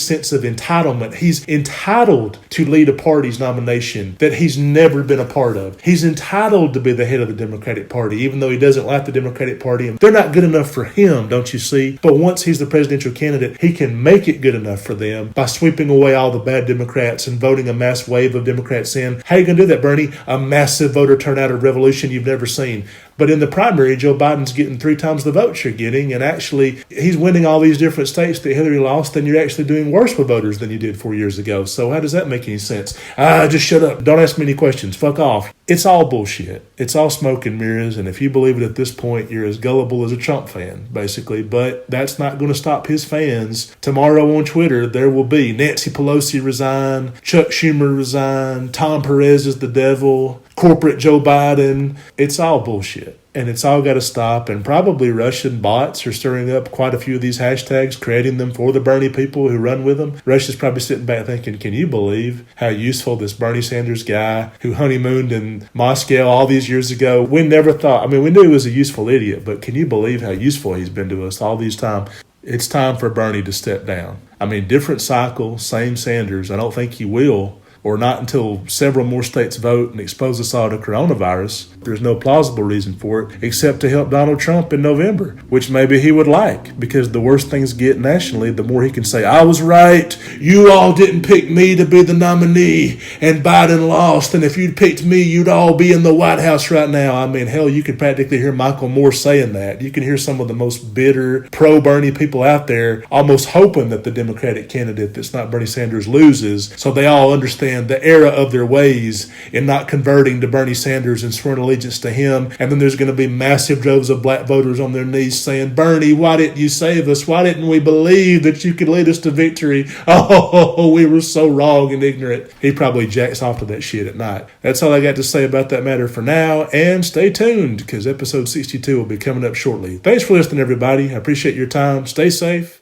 sense of entitlement. He's entitled to lead a party's nomination that he's never been a part of. He's entitled to be the head of the Democratic Party, even though he doesn't like the Democratic Party. And they're not good enough for him, don't you see? But once he's the presidential candidate, he can make it good enough for them by sweeping away all the bad Democrats and voting a mass wave of Democrats in. How are you going to do that, Bernie? A massive voter turnout, a revolution you've never seen. But in the primary, Joe Biden's getting 3 times the votes you're getting, and actually he's winning all these different states that Hillary lost, and you're actually doing worse with voters than you did 4 years ago. So how does that make any sense? Just shut up. Don't ask me any questions. Fuck off. It's all bullshit. It's all smoke and mirrors, and if you believe it at this point, you're as gullible as a Trump fan, basically. But that's not going to stop his fans. Tomorrow on Twitter, there will be Nancy Pelosi resign, Chuck Schumer resign, Tom Perez is the devil, corporate Joe Biden. It's all bullshit. And it's all got to stop. And probably Russian bots are stirring up quite a few of these hashtags, creating them for the Bernie people who run with them. Russia's probably sitting back thinking, can you believe how useful this Bernie Sanders guy who honeymooned in Moscow all these years ago? We never thought, we knew he was a useful idiot, but can you believe how useful he's been to us all these time? It's time for Bernie to step down. Different cycle, same Sanders. I don't think he will, or not until several more states vote and expose us all to coronavirus. There's no plausible reason for it except to help Donald Trump in November, which maybe he would like, because the worse things get nationally, the more he can say, I was right, you all didn't pick me to be the nominee, and Biden lost, and if you'd picked me, you'd all be in the White House right now. Hell, you could practically hear Michael Moore saying that. You can hear some of the most bitter, pro-Bernie people out there almost hoping that the Democratic candidate that's not Bernie Sanders loses, so they all understand the error of their ways in not converting to Bernie Sanders and swearing allegiance to him. And then there's going to be massive droves of black voters on their knees saying, Bernie, why didn't you save us? Why didn't we believe that you could lead us to victory? Oh, we were so wrong and ignorant. He probably jacks off to that shit at night. That's all I got to say about that matter for now. And stay tuned, because episode 62 will be coming up shortly. Thanks for listening, everybody. I appreciate your time. Stay safe.